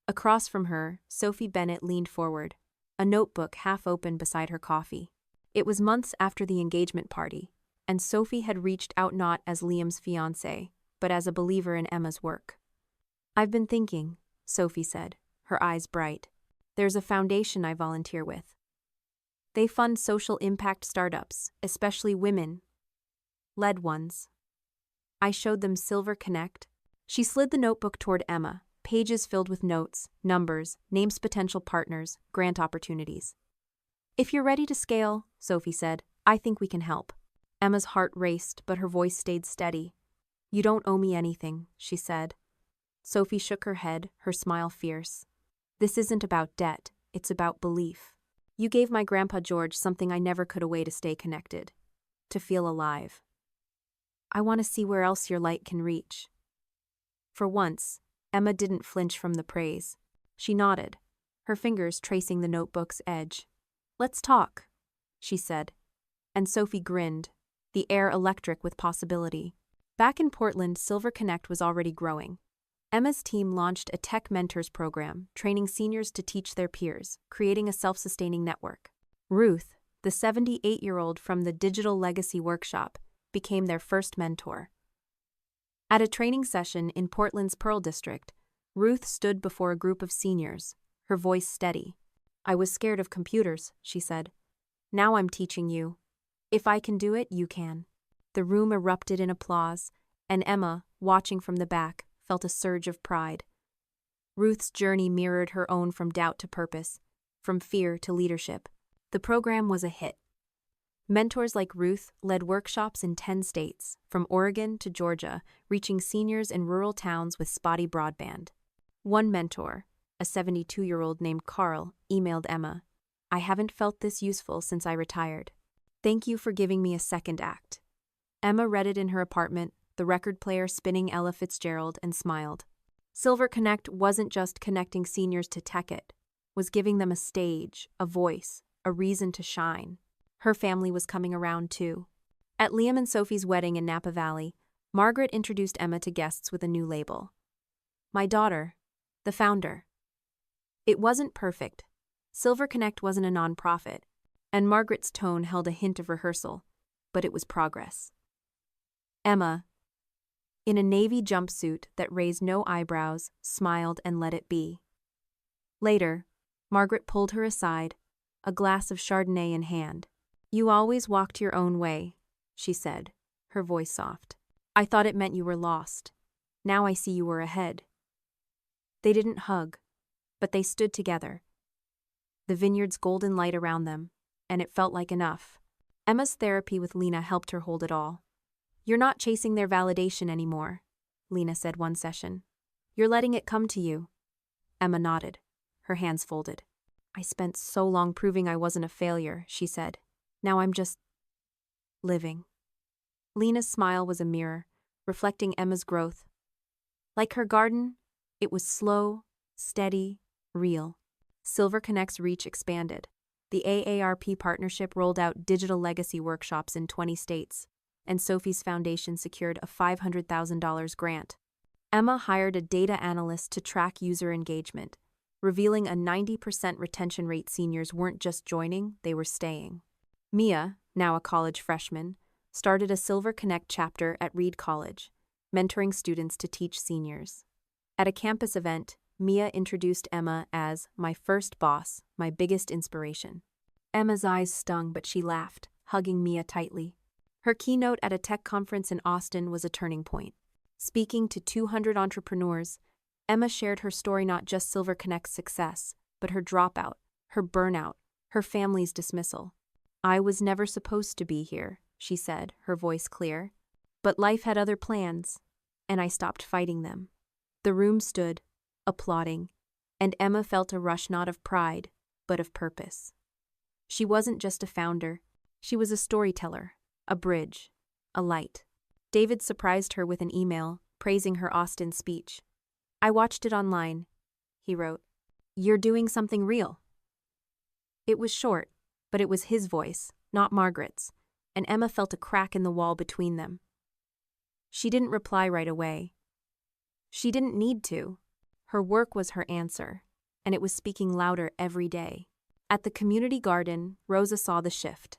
Across from her, Sophie Bennett leaned forward, a notebook half open beside her coffee. It was months after the engagement party, and Sophie had reached out not as Liam's fiancée, but as a believer in Emma's work. "I've been thinking," Sophie said, her eyes bright. "There's a foundation I volunteer with. They fund social impact startups, especially women-led ones. I showed them Silver Connect." She slid the notebook toward Emma, pages filled with notes, numbers, names potential partners, grant opportunities. "If you're ready to scale," Sophie said, "I think we can help." Emma's heart raced, but her voice stayed steady. "You don't owe me anything," she said. Sophie shook her head, her smile fierce. "This isn't about debt, it's about belief. You gave my grandpa George something I never could, a way to stay connected, to feel alive. I want to see where else your light can reach." For once, Emma didn't flinch from the praise. She nodded, her fingers tracing the notebook's edge. "Let's talk," she said. And Sophie grinned, the air electric with possibility. Back in Portland, Silver Connect was already growing. Emma's team launched a Tech Mentors program, training seniors to teach their peers, creating a self-sustaining network. Ruth, the 78-year-old from the Digital Legacy Workshop, became their first mentor. At a training session in Portland's Pearl District, Ruth stood before a group of seniors, her voice steady. "I was scared of computers," she said. "Now I'm teaching you. If I can do it, you can." The room erupted in applause, and Emma, watching from the back, felt a surge of pride. Ruth's journey mirrored her own from doubt to purpose, from fear to leadership. The program was a hit. Mentors like Ruth led workshops in 10 states, from Oregon to Georgia, reaching seniors in rural towns with spotty broadband. One mentor, a 72-year-old named Carl, emailed Emma, "I haven't felt this useful since I retired. Thank you for giving me a second act." Emma read it in her apartment, the record player spinning Ella Fitzgerald, and smiled. Silver Connect wasn't just connecting seniors to Tech-It, was giving them a stage, a voice, a reason to shine. Her family was coming around too. At Liam and Sophie's wedding in Napa Valley, Margaret introduced Emma to guests with a new label. "My daughter, the founder." It wasn't perfect. Silver Connect wasn't a nonprofit, and Margaret's tone held a hint of rehearsal, but it was progress. Emma, in a navy jumpsuit that raised no eyebrows, smiled and let it be. Later, Margaret pulled her aside, a glass of Chardonnay in hand. "You always walked your own way," she said, her voice soft. "I thought it meant you were lost. Now I see you were ahead." They didn't hug, but they stood together. The vineyard's golden light around them, and it felt like enough. Emma's therapy with Lena helped her hold it all. "You're not chasing their validation anymore," Lena said one session. "You're letting it come to you." Emma nodded, her hands folded. "I spent so long proving I wasn't a failure," she said. "Now I'm just living." Lena's smile was a mirror, reflecting Emma's growth. Like her garden, it was slow, steady, real. Silver Connect's reach expanded. The AARP partnership rolled out digital legacy workshops in 20 states, and Sophie's foundation secured a $500,000 grant. Emma hired a data analyst to track user engagement, revealing a 90% retention rate. Seniors weren't just joining, they were staying. Mia, now a college freshman, started a Silver Connect chapter at Reed College, mentoring students to teach seniors. At a campus event, Mia introduced Emma as "my first boss, my biggest inspiration." Emma's eyes stung, but she laughed, hugging Mia tightly. Her keynote at a tech conference in Austin was a turning point. Speaking to 200 entrepreneurs, Emma shared her story, not just Silver Connect's success, but her dropout, her burnout, her family's dismissal. "I was never supposed to be here," she said, her voice clear. "But life had other plans, and I stopped fighting them." The room stood, applauding, and Emma felt a rush not of pride, but of purpose. She wasn't just a founder, she was a storyteller, a bridge, a light. David surprised her with an email, praising her Austin speech. "I watched it online," he wrote. "You're doing something real." It was short, but it was his voice, not Margaret's, and Emma felt a crack in the wall between them. She didn't reply right away. She didn't need to. Her work was her answer, and it was speaking louder every day. At the community garden, Rosa saw the shift.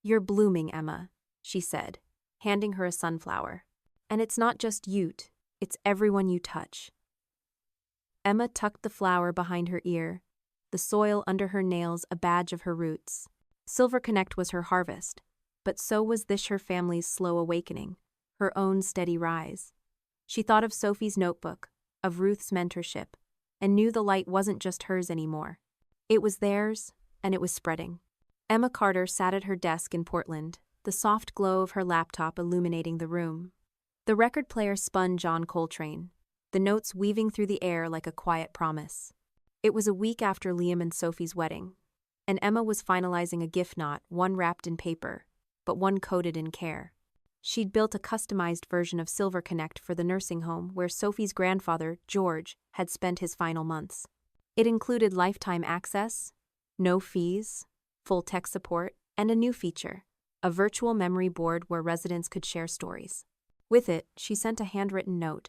"You're blooming, Emma," she said, handing her a sunflower. "And it's not just Ute, it's everyone you touch." Emma tucked the flower behind her ear, the soil under her nails a badge of her roots. Silver Connect was her harvest, but so was this, her family's slow awakening, her own steady rise. She thought of Sophie's notebook, of Ruth's mentorship, and knew the light wasn't just hers anymore. It was theirs, and it was spreading. Emma Carter sat at her desk in Portland, the soft glow of her laptop illuminating the room. The record player spun John Coltrane, the notes weaving through the air like a quiet promise. It was a week after Liam and Sophie's wedding, and Emma was finalizing a gift, not one wrapped in paper, but one coated in care. She'd built a customized version of Silver Connect for the nursing home where Sophie's grandfather, George, had spent his final months. It included lifetime access, no fees, full tech support, and a new feature, a virtual memory board where residents could share stories. With it, she sent a handwritten note.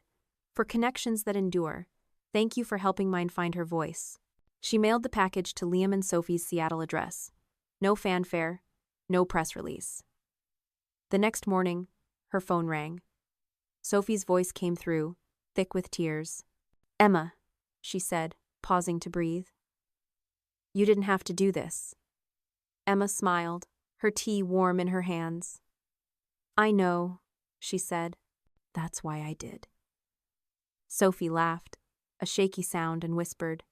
For connections that endure, thank you for helping mine find her voice. She mailed the package to Liam and Sophie's Seattle address. No fanfare, no press release. The next morning, her phone rang. Sophie's voice came through, thick with tears. "Emma," she said, pausing to breathe. "You didn't have to do this." Emma smiled, her tea warm in her hands. "I know," she said. "That's why I did." Sophie laughed, a shaky sound, and whispered,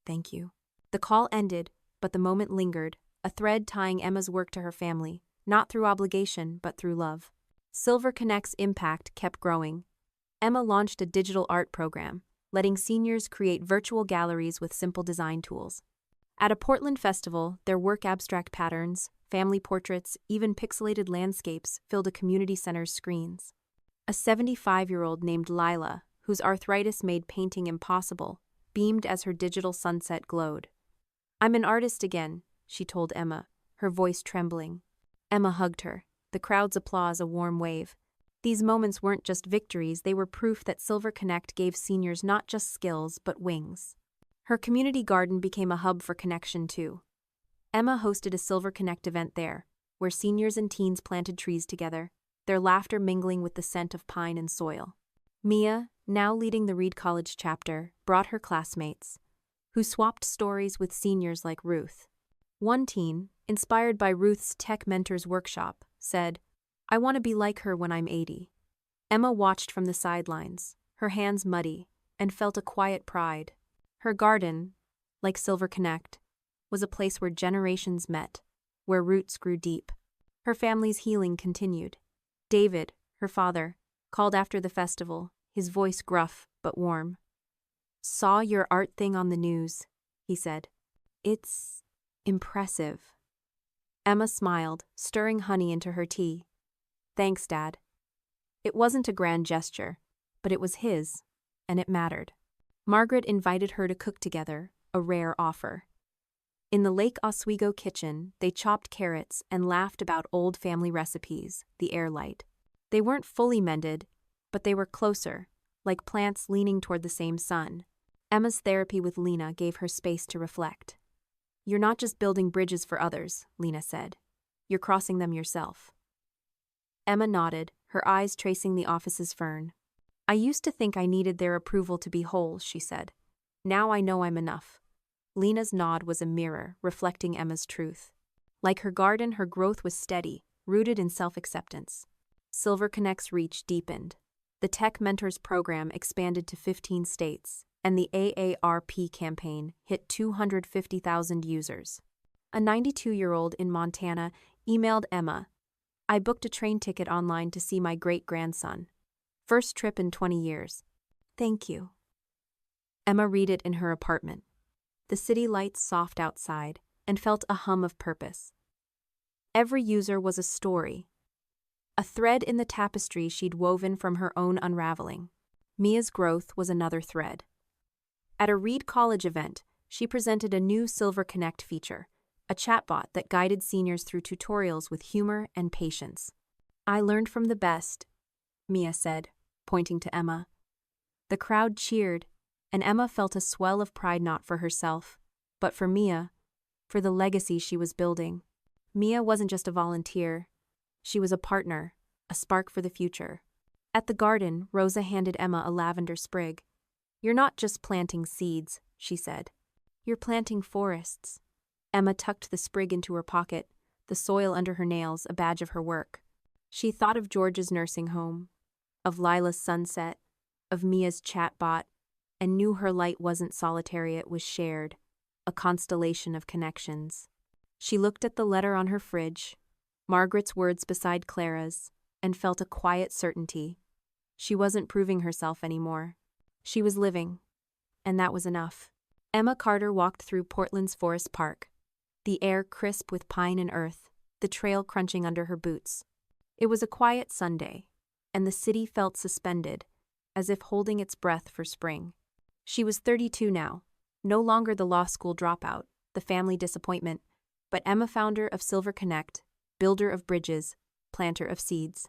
"Thank you." The call ended, but the moment lingered, a thread tying Emma's work to her family, not through obligation, but through love. Silver Connect's impact kept growing. Emma launched a digital art program, letting seniors create virtual galleries with simple design tools. At a Portland festival, their work abstract patterns, family portraits, even pixelated landscapes filled a community center's screens. A 75-year-old named Lila, whose arthritis made painting impossible, beamed as her digital sunset glowed. "I'm an artist again," she told Emma, her voice trembling. Emma hugged her, the crowd's applause a warm wave. These moments weren't just victories, they were proof that Silver Connect gave seniors not just skills, but wings. Her community garden became a hub for connection, too. Emma hosted a Silver Connect event there, where seniors and teens planted trees together, their laughter mingling with the scent of pine and soil. Mia, now leading the Reed College chapter, brought her classmates, who swapped stories with seniors like Ruth. One teen, inspired by Ruth's Tech Mentors workshop, said, "I want to be like her when I'm 80. Emma watched from the sidelines, her hands muddy, and felt a quiet pride. Her garden, like Silver Connect, was a place where generations met, where roots grew deep. Her family's healing continued. David, her father, called after the festival, his voice gruff but warm. "Saw your art thing on the news," he said. "It's impressive." Emma smiled, stirring honey into her tea. "Thanks, Dad." It wasn't a grand gesture, but it was his, and it mattered. Margaret invited her to cook together, a rare offer. In the Lake Oswego kitchen, they chopped carrots and laughed about old family recipes, the air light. They weren't fully mended, but they were closer, like plants leaning toward the same sun. Emma's therapy with Lena gave her space to reflect. "You're not just building bridges for others," Lena said. "You're crossing them yourself." Emma nodded, her eyes tracing the office's fern. "I used to think I needed their approval to be whole," she said. "Now I know I'm enough." Lena's nod was a mirror, reflecting Emma's truth. Like her garden, her growth was steady, rooted in self-acceptance. Silver Connect's reach deepened. The Tech Mentors program expanded to 15 states, and the AARP campaign hit 250,000 users. A 92-year-old in Montana emailed Emma, "I booked a train ticket online to see my great-grandson. First trip in 20 years. Thank you." Emma read it in her apartment. The city lights soft outside, and felt a hum of purpose. Every user was a story, a thread in the tapestry she'd woven from her own unraveling. Mia's growth was another thread. At a Reed College event, she presented a new Silver Connect feature, a chatbot that guided seniors through tutorials with humor and patience. "I learned from the best," Mia said, pointing to Emma. The crowd cheered, and Emma felt a swell of pride not for herself, but for Mia, for the legacy she was building. Mia wasn't just a volunteer. She was a partner, a spark for the future. At the garden, Rosa handed Emma a lavender sprig. "You're not just planting seeds," she said. "You're planting forests." Emma tucked the sprig into her pocket, the soil under her nails a badge of her work. She thought of George's nursing home, of Lila's sunset, of Mia's chatbot, and knew her light wasn't solitary, it was shared, a constellation of connections. She looked at the letter on her fridge, Margaret's words beside Clara's, and felt a quiet certainty. She wasn't proving herself anymore. She was living, and that was enough. Emma Carter walked through Portland's Forest Park, the air crisp with pine and earth, the trail crunching under her boots. It was a quiet Sunday, and the city felt suspended, as if holding its breath for spring. She was 32 now, No longer the law school dropout, the family disappointment, but Emma, founder of Silver Connect, builder of bridges, planter of seeds.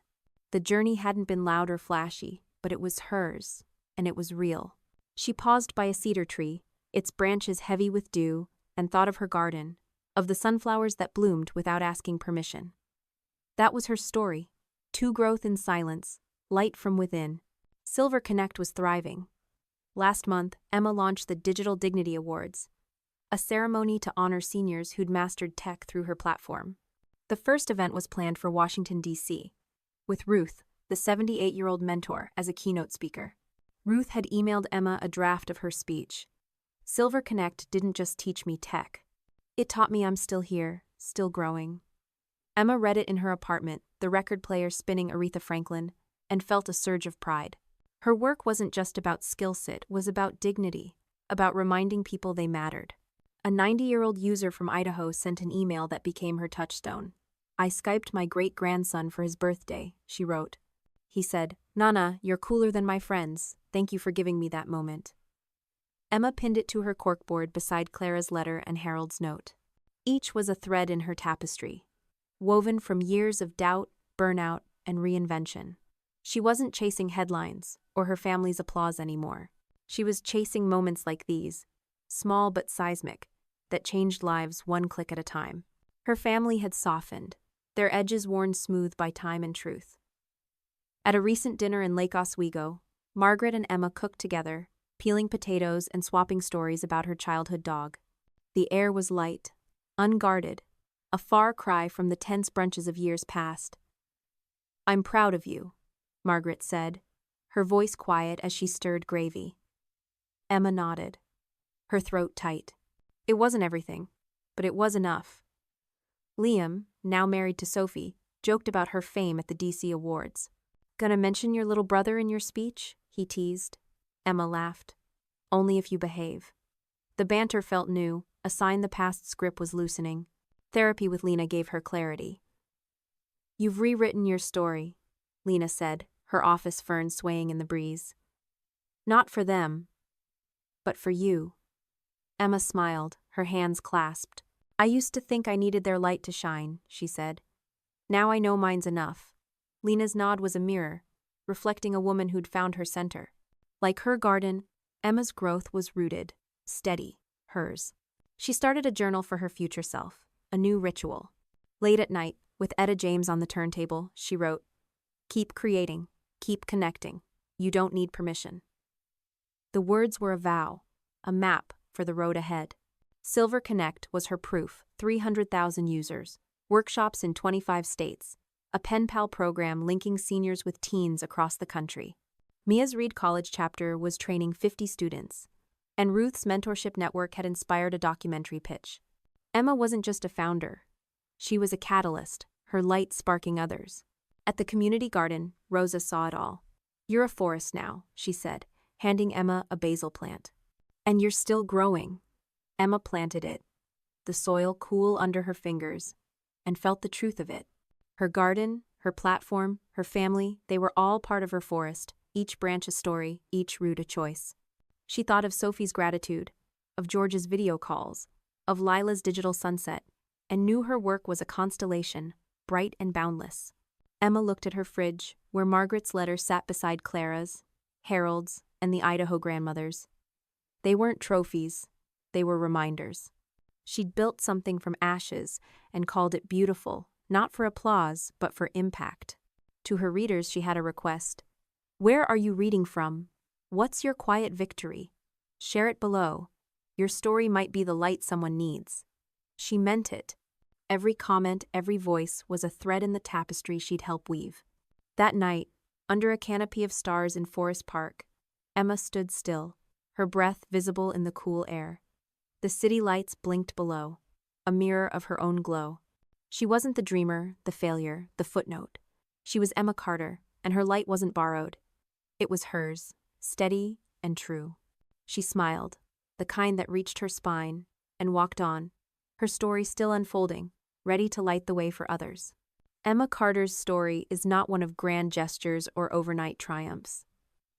The journey hadn't been loud or flashy, but it was hers, and it was real. She paused by a cedar tree, its branches heavy with dew, and thought of her garden, of the sunflowers that bloomed without asking permission. That was her story. True growth in silence, light from within. Silver Connect was thriving. Last month, Emma launched the Digital Dignity Awards, a ceremony to honor seniors who'd mastered tech through her platform. The first event was planned for Washington, D.C., with Ruth, the 78-year-old mentor, as a keynote speaker. Ruth had emailed Emma a draft of her speech. Silver Connect didn't just teach me tech. It taught me I'm still here, still growing. Emma read it in her apartment, the record player spinning Aretha Franklin, and felt a surge of pride. Her work wasn't just about skill set, it was about dignity, about reminding people they mattered. A 90-year-old user from Idaho sent an email that became her touchstone. "I Skyped my great-grandson for his birthday," she wrote. He said, "Nana, you're cooler than my friends. Thank you for giving me that moment." Emma pinned it to her corkboard beside Clara's letter and Harold's note. Each was a thread in her tapestry, woven from years of doubt, burnout, and reinvention. She wasn't chasing headlines or her family's applause anymore. She was chasing moments like these, small but seismic, that changed lives one click at a time. Her family had softened, their edges worn smooth by time and truth. At a recent dinner in Lake Oswego, Margaret and Emma cooked together, peeling potatoes and swapping stories about her childhood dog. The air was light, unguarded, a far cry from the tense brunches of years past. "I'm proud of you," Margaret said, her voice quiet as she stirred gravy. Emma nodded, her throat tight. It wasn't everything, but it was enough. Liam, now married to Sophie, joked about her fame at the DC Awards. "Gonna mention your little brother in your speech?" he teased. Emma laughed. "Only if you behave." The banter felt new, a sign the past's grip was loosening. Therapy with Lena gave her clarity. "You've rewritten your story," Lena said, her office fern swaying in the breeze. "Not for them, but for you." Emma smiled, her hands clasped. "I used to think I needed their light to shine," she said. "Now I know mine's enough." Lena's nod was a mirror, reflecting a woman who'd found her center. Like her garden, Emma's growth was rooted, steady, hers. She started a journal for her future self, a new ritual. Late at night, with Etta James on the turntable, she wrote, "Keep creating, keep connecting. You don't need permission." The words were a vow, a map for the road ahead. Silver Connect was her proof: 300,000 users, workshops in 25 states, a pen pal program linking seniors with teens across the country. Mia's Reed College chapter was training 50 students, and Ruth's mentorship network had inspired a documentary pitch. Emma wasn't just a founder. She was a catalyst, her light sparking others. At the community garden, Rosa saw it all. "You're a forest now," she said, handing Emma a basil plant. "And you're still growing." Emma planted it, the soil cool under her fingers, and felt the truth of it. Her garden, her platform, her family, they were all part of her forest, each branch a story, each root a choice. She thought of Sophie's gratitude, of George's video calls, of Lila's digital sunset, and knew her work was a constellation, bright and boundless. Emma looked at her fridge, where Margaret's letter sat beside Clara's, Harold's, and the Idaho grandmother's. They weren't trophies, they were reminders. She'd built something from ashes and called it beautiful, not for applause, but for impact. To her readers, she had a request. "Where are you reading from? What's your quiet victory? Share it below. Your story might be the light someone needs." She meant it. Every comment, every voice was a thread in the tapestry she'd help weave. That night, under a canopy of stars in Forest Park, Emma stood still, her breath visible in the cool air. The city lights blinked below, a mirror of her own glow. She wasn't the dreamer, the failure, the footnote. She was Emma Carter, and her light wasn't borrowed. It was hers, steady and true. She smiled, the kind that reached her spine, and walked on, her story still unfolding, ready to light the way for others. Emma Carter's story is not one of grand gestures or overnight triumphs.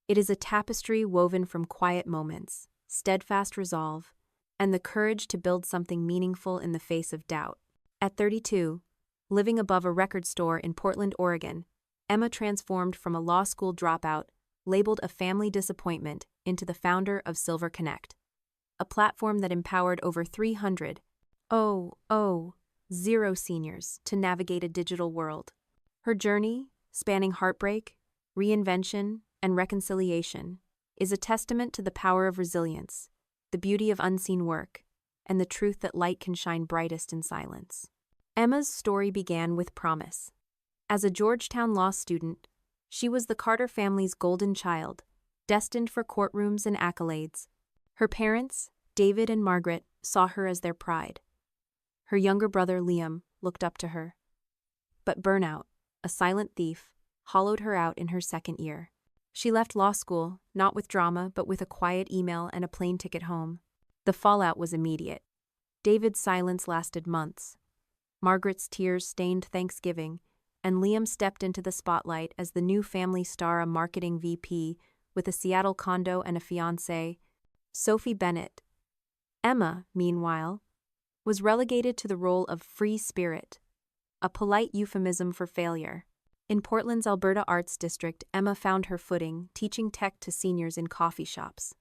It is a tapestry woven from quiet moments, steadfast resolve, and the courage to build something meaningful in the face of doubt. At 32, living above a record store in Portland, Oregon, Emma transformed from a law school dropout, labeled a family disappointment, into the founder of Silver Connect, a platform that empowered over 300,000 seniors to navigate a digital world. Her journey, spanning heartbreak, reinvention, and reconciliation, is a testament to the power of resilience, the beauty of unseen work, and the truth that light can shine brightest in silence. Emma's story began with promise. As a Georgetown law student, she was the Carter family's golden child, destined for courtrooms and accolades. Her parents, David and Margaret, saw her as their pride. Her younger brother, Liam, looked up to her. But burnout, a silent thief, hollowed her out in her second year. She left law school, not with drama, but with a quiet email and a plane ticket home. The fallout was immediate. David's silence lasted months. Margaret's tears stained Thanksgiving, and Liam stepped into the spotlight as the new family star, a marketing VP with a Seattle condo and a fiancée, Sophie Bennett. Emma, meanwhile, was relegated to the role of free spirit, a polite euphemism for failure. In Portland's Alberta Arts District, Emma found her footing, teaching tech to seniors in coffee shops.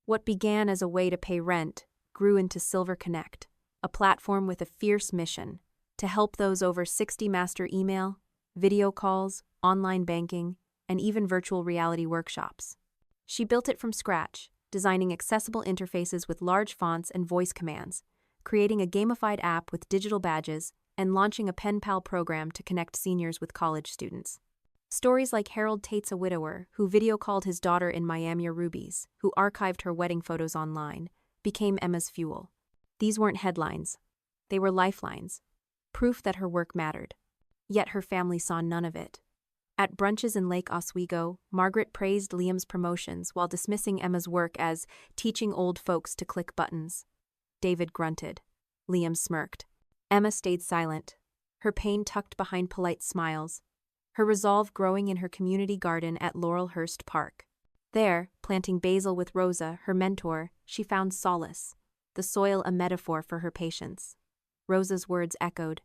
What began as a way to pay rent grew into Silver Connect, a platform with a fierce mission to help those over 60 master email, video calls, online banking, and even virtual reality workshops. She built it from scratch, designing accessible interfaces with large fonts and voice commands, creating a gamified app with digital badges, and launching a pen pal program to connect seniors with college students. Stories like Harold Tate's a widower who video called his daughter in Miami rubies, who archived her wedding photos online, became Emma's fuel. These weren't headlines. They were lifelines, proof that her work mattered. Yet her family saw none of it. At brunches in Lake Oswego, Margaret praised Liam's promotions while dismissing Emma's work as teaching old folks to click buttons. David grunted. Liam smirked. Emma stayed silent, her pain tucked behind polite smiles, her resolve growing in her community garden at Laurelhurst Park. There, planting basil with Rosa, her mentor, she found solace, the soil a metaphor for her patience. Rosa's words echoed,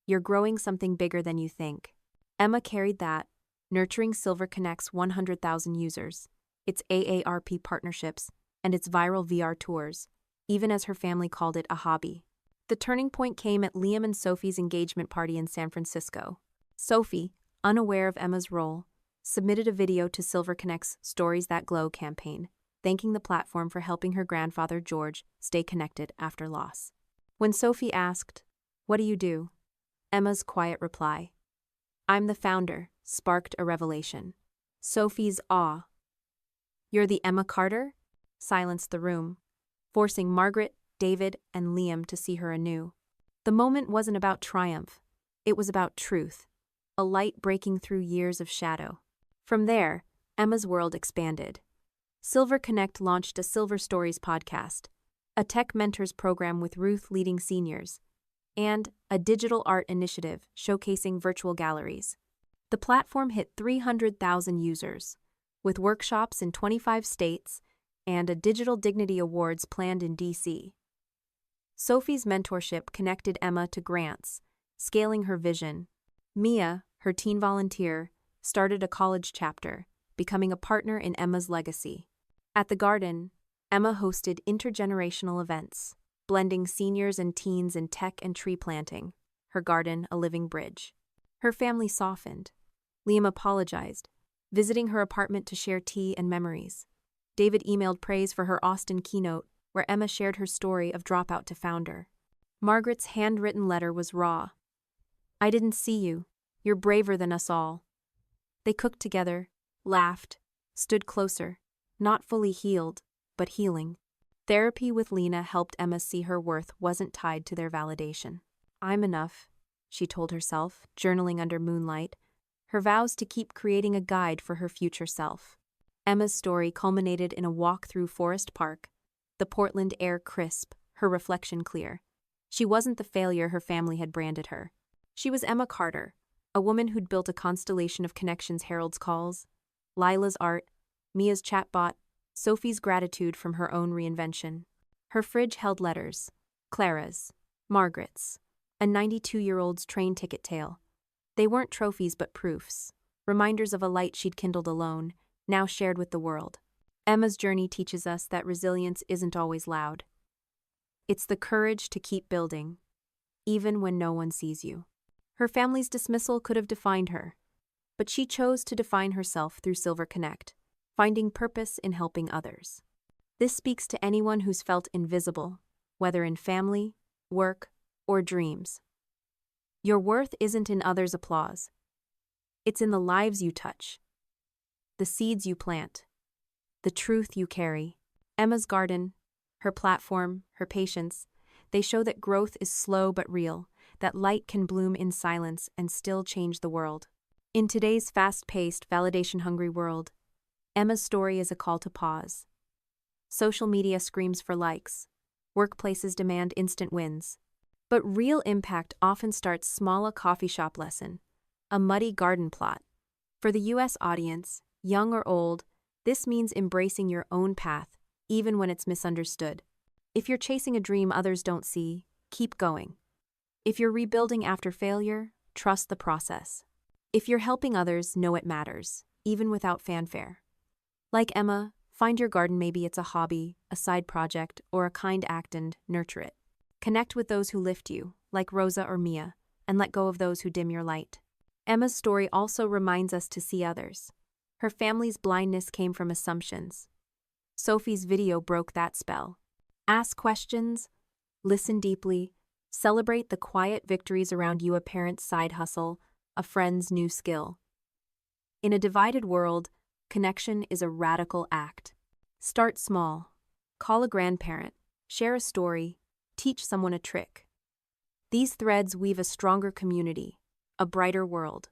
"You're growing something bigger than you think." Emma carried that, nurturing Silver Connect's 100,000 users, its AARP partnerships, and its viral VR tours, even as her family called it a hobby. The turning point came at Liam and Sophie's engagement party in San Francisco. Sophie, unaware of Emma's role, submitted a video to Silver Connect's Stories That Glow campaign, thanking the platform for helping her grandfather George stay connected after loss. When Sophie asked, "What do you do?" Emma's quiet reply, "I'm the founder," sparked a revelation. Sophie's awe, "You're the Emma Carter?" silenced the room, forcing Margaret, David, and Liam to see her anew. The moment wasn't about triumph. It was about truth, a light breaking through years of shadow. From there, Emma's world expanded. Silver Connect launched a Silver Stories podcast, a tech mentors program with Ruth leading seniors, and a digital art initiative showcasing virtual galleries. The platform hit 300,000 users, with workshops in 25 states and a Digital Dignity Awards planned in D.C. Sophie's mentorship connected Emma to grants, scaling her vision. Mia, her teen volunteer, started a college chapter, becoming a partner in Emma's legacy. At the Garden, Emma hosted intergenerational events, blending seniors and teens in tech and tree planting, her garden a living bridge. Her family softened. Liam apologized, visiting her apartment to share tea and memories. David emailed praise for her Austin keynote, where Emma shared her story of dropout to founder. Margaret's handwritten letter was raw. "I didn't see you. You're braver than us all." They cooked together, laughed, stood closer, not fully healed, but healing. Therapy with Lena helped Emma see her worth wasn't tied to their validation. "I'm enough," she told herself, journaling under moonlight, her vows to keep creating a guide for her future self. Emma's story culminated in a walk through Forest Park, the Portland air crisp, her reflection clear. She wasn't the failure her family had branded her. She was Emma Carter, a woman who'd built a constellation of connections: Harold's calls, Lila's art, Mia's chatbot, Sophie's gratitude from her own reinvention. Her fridge held letters, Clara's, Margaret's, a 92-year-old's train ticket tale. They weren't trophies but proofs, reminders of a light she'd kindled alone, now shared with the world. Emma's journey teaches us that resilience isn't always loud. It's the courage to keep building, even when no one sees you. Her family's dismissal could have defined her, but she chose to define herself through Silver Connect, finding purpose in helping others. This speaks to anyone who's felt invisible, whether in family, work, or dreams. Your worth isn't in others' applause. It's in the lives you touch, the seeds you plant, the truth you carry. Emma's garden, her platform, her patience, they show that growth is slow but real, that light can bloom in silence and still change the world. In today's fast-paced, validation-hungry world, Emma's story is a call to pause. Social media screams for likes. Workplaces demand instant wins. But real impact often starts small: a coffee shop lesson, a muddy garden plot. For the U.S. audience, young or old, this means embracing your own path, even when it's misunderstood. If you're chasing a dream others don't see, keep going. If you're rebuilding after failure, trust the process. If you're helping others, know it matters, even without fanfare. Like Emma, find your garden. Maybe it's a hobby, a side project, or a kind act, and nurture it. Connect with those who lift you, like Rosa or Mia, and let go of those who dim your light. Emma's story also reminds us to see others. Her family's blindness came from assumptions. Sophie's video broke that spell. Ask questions, listen deeply, celebrate the quiet victories around you: a parent's side hustle, a friend's new skill. In a divided world, connection is a radical act. Start small. Call a grandparent, share a story, teach someone a trick. These threads weave a stronger community, a brighter world.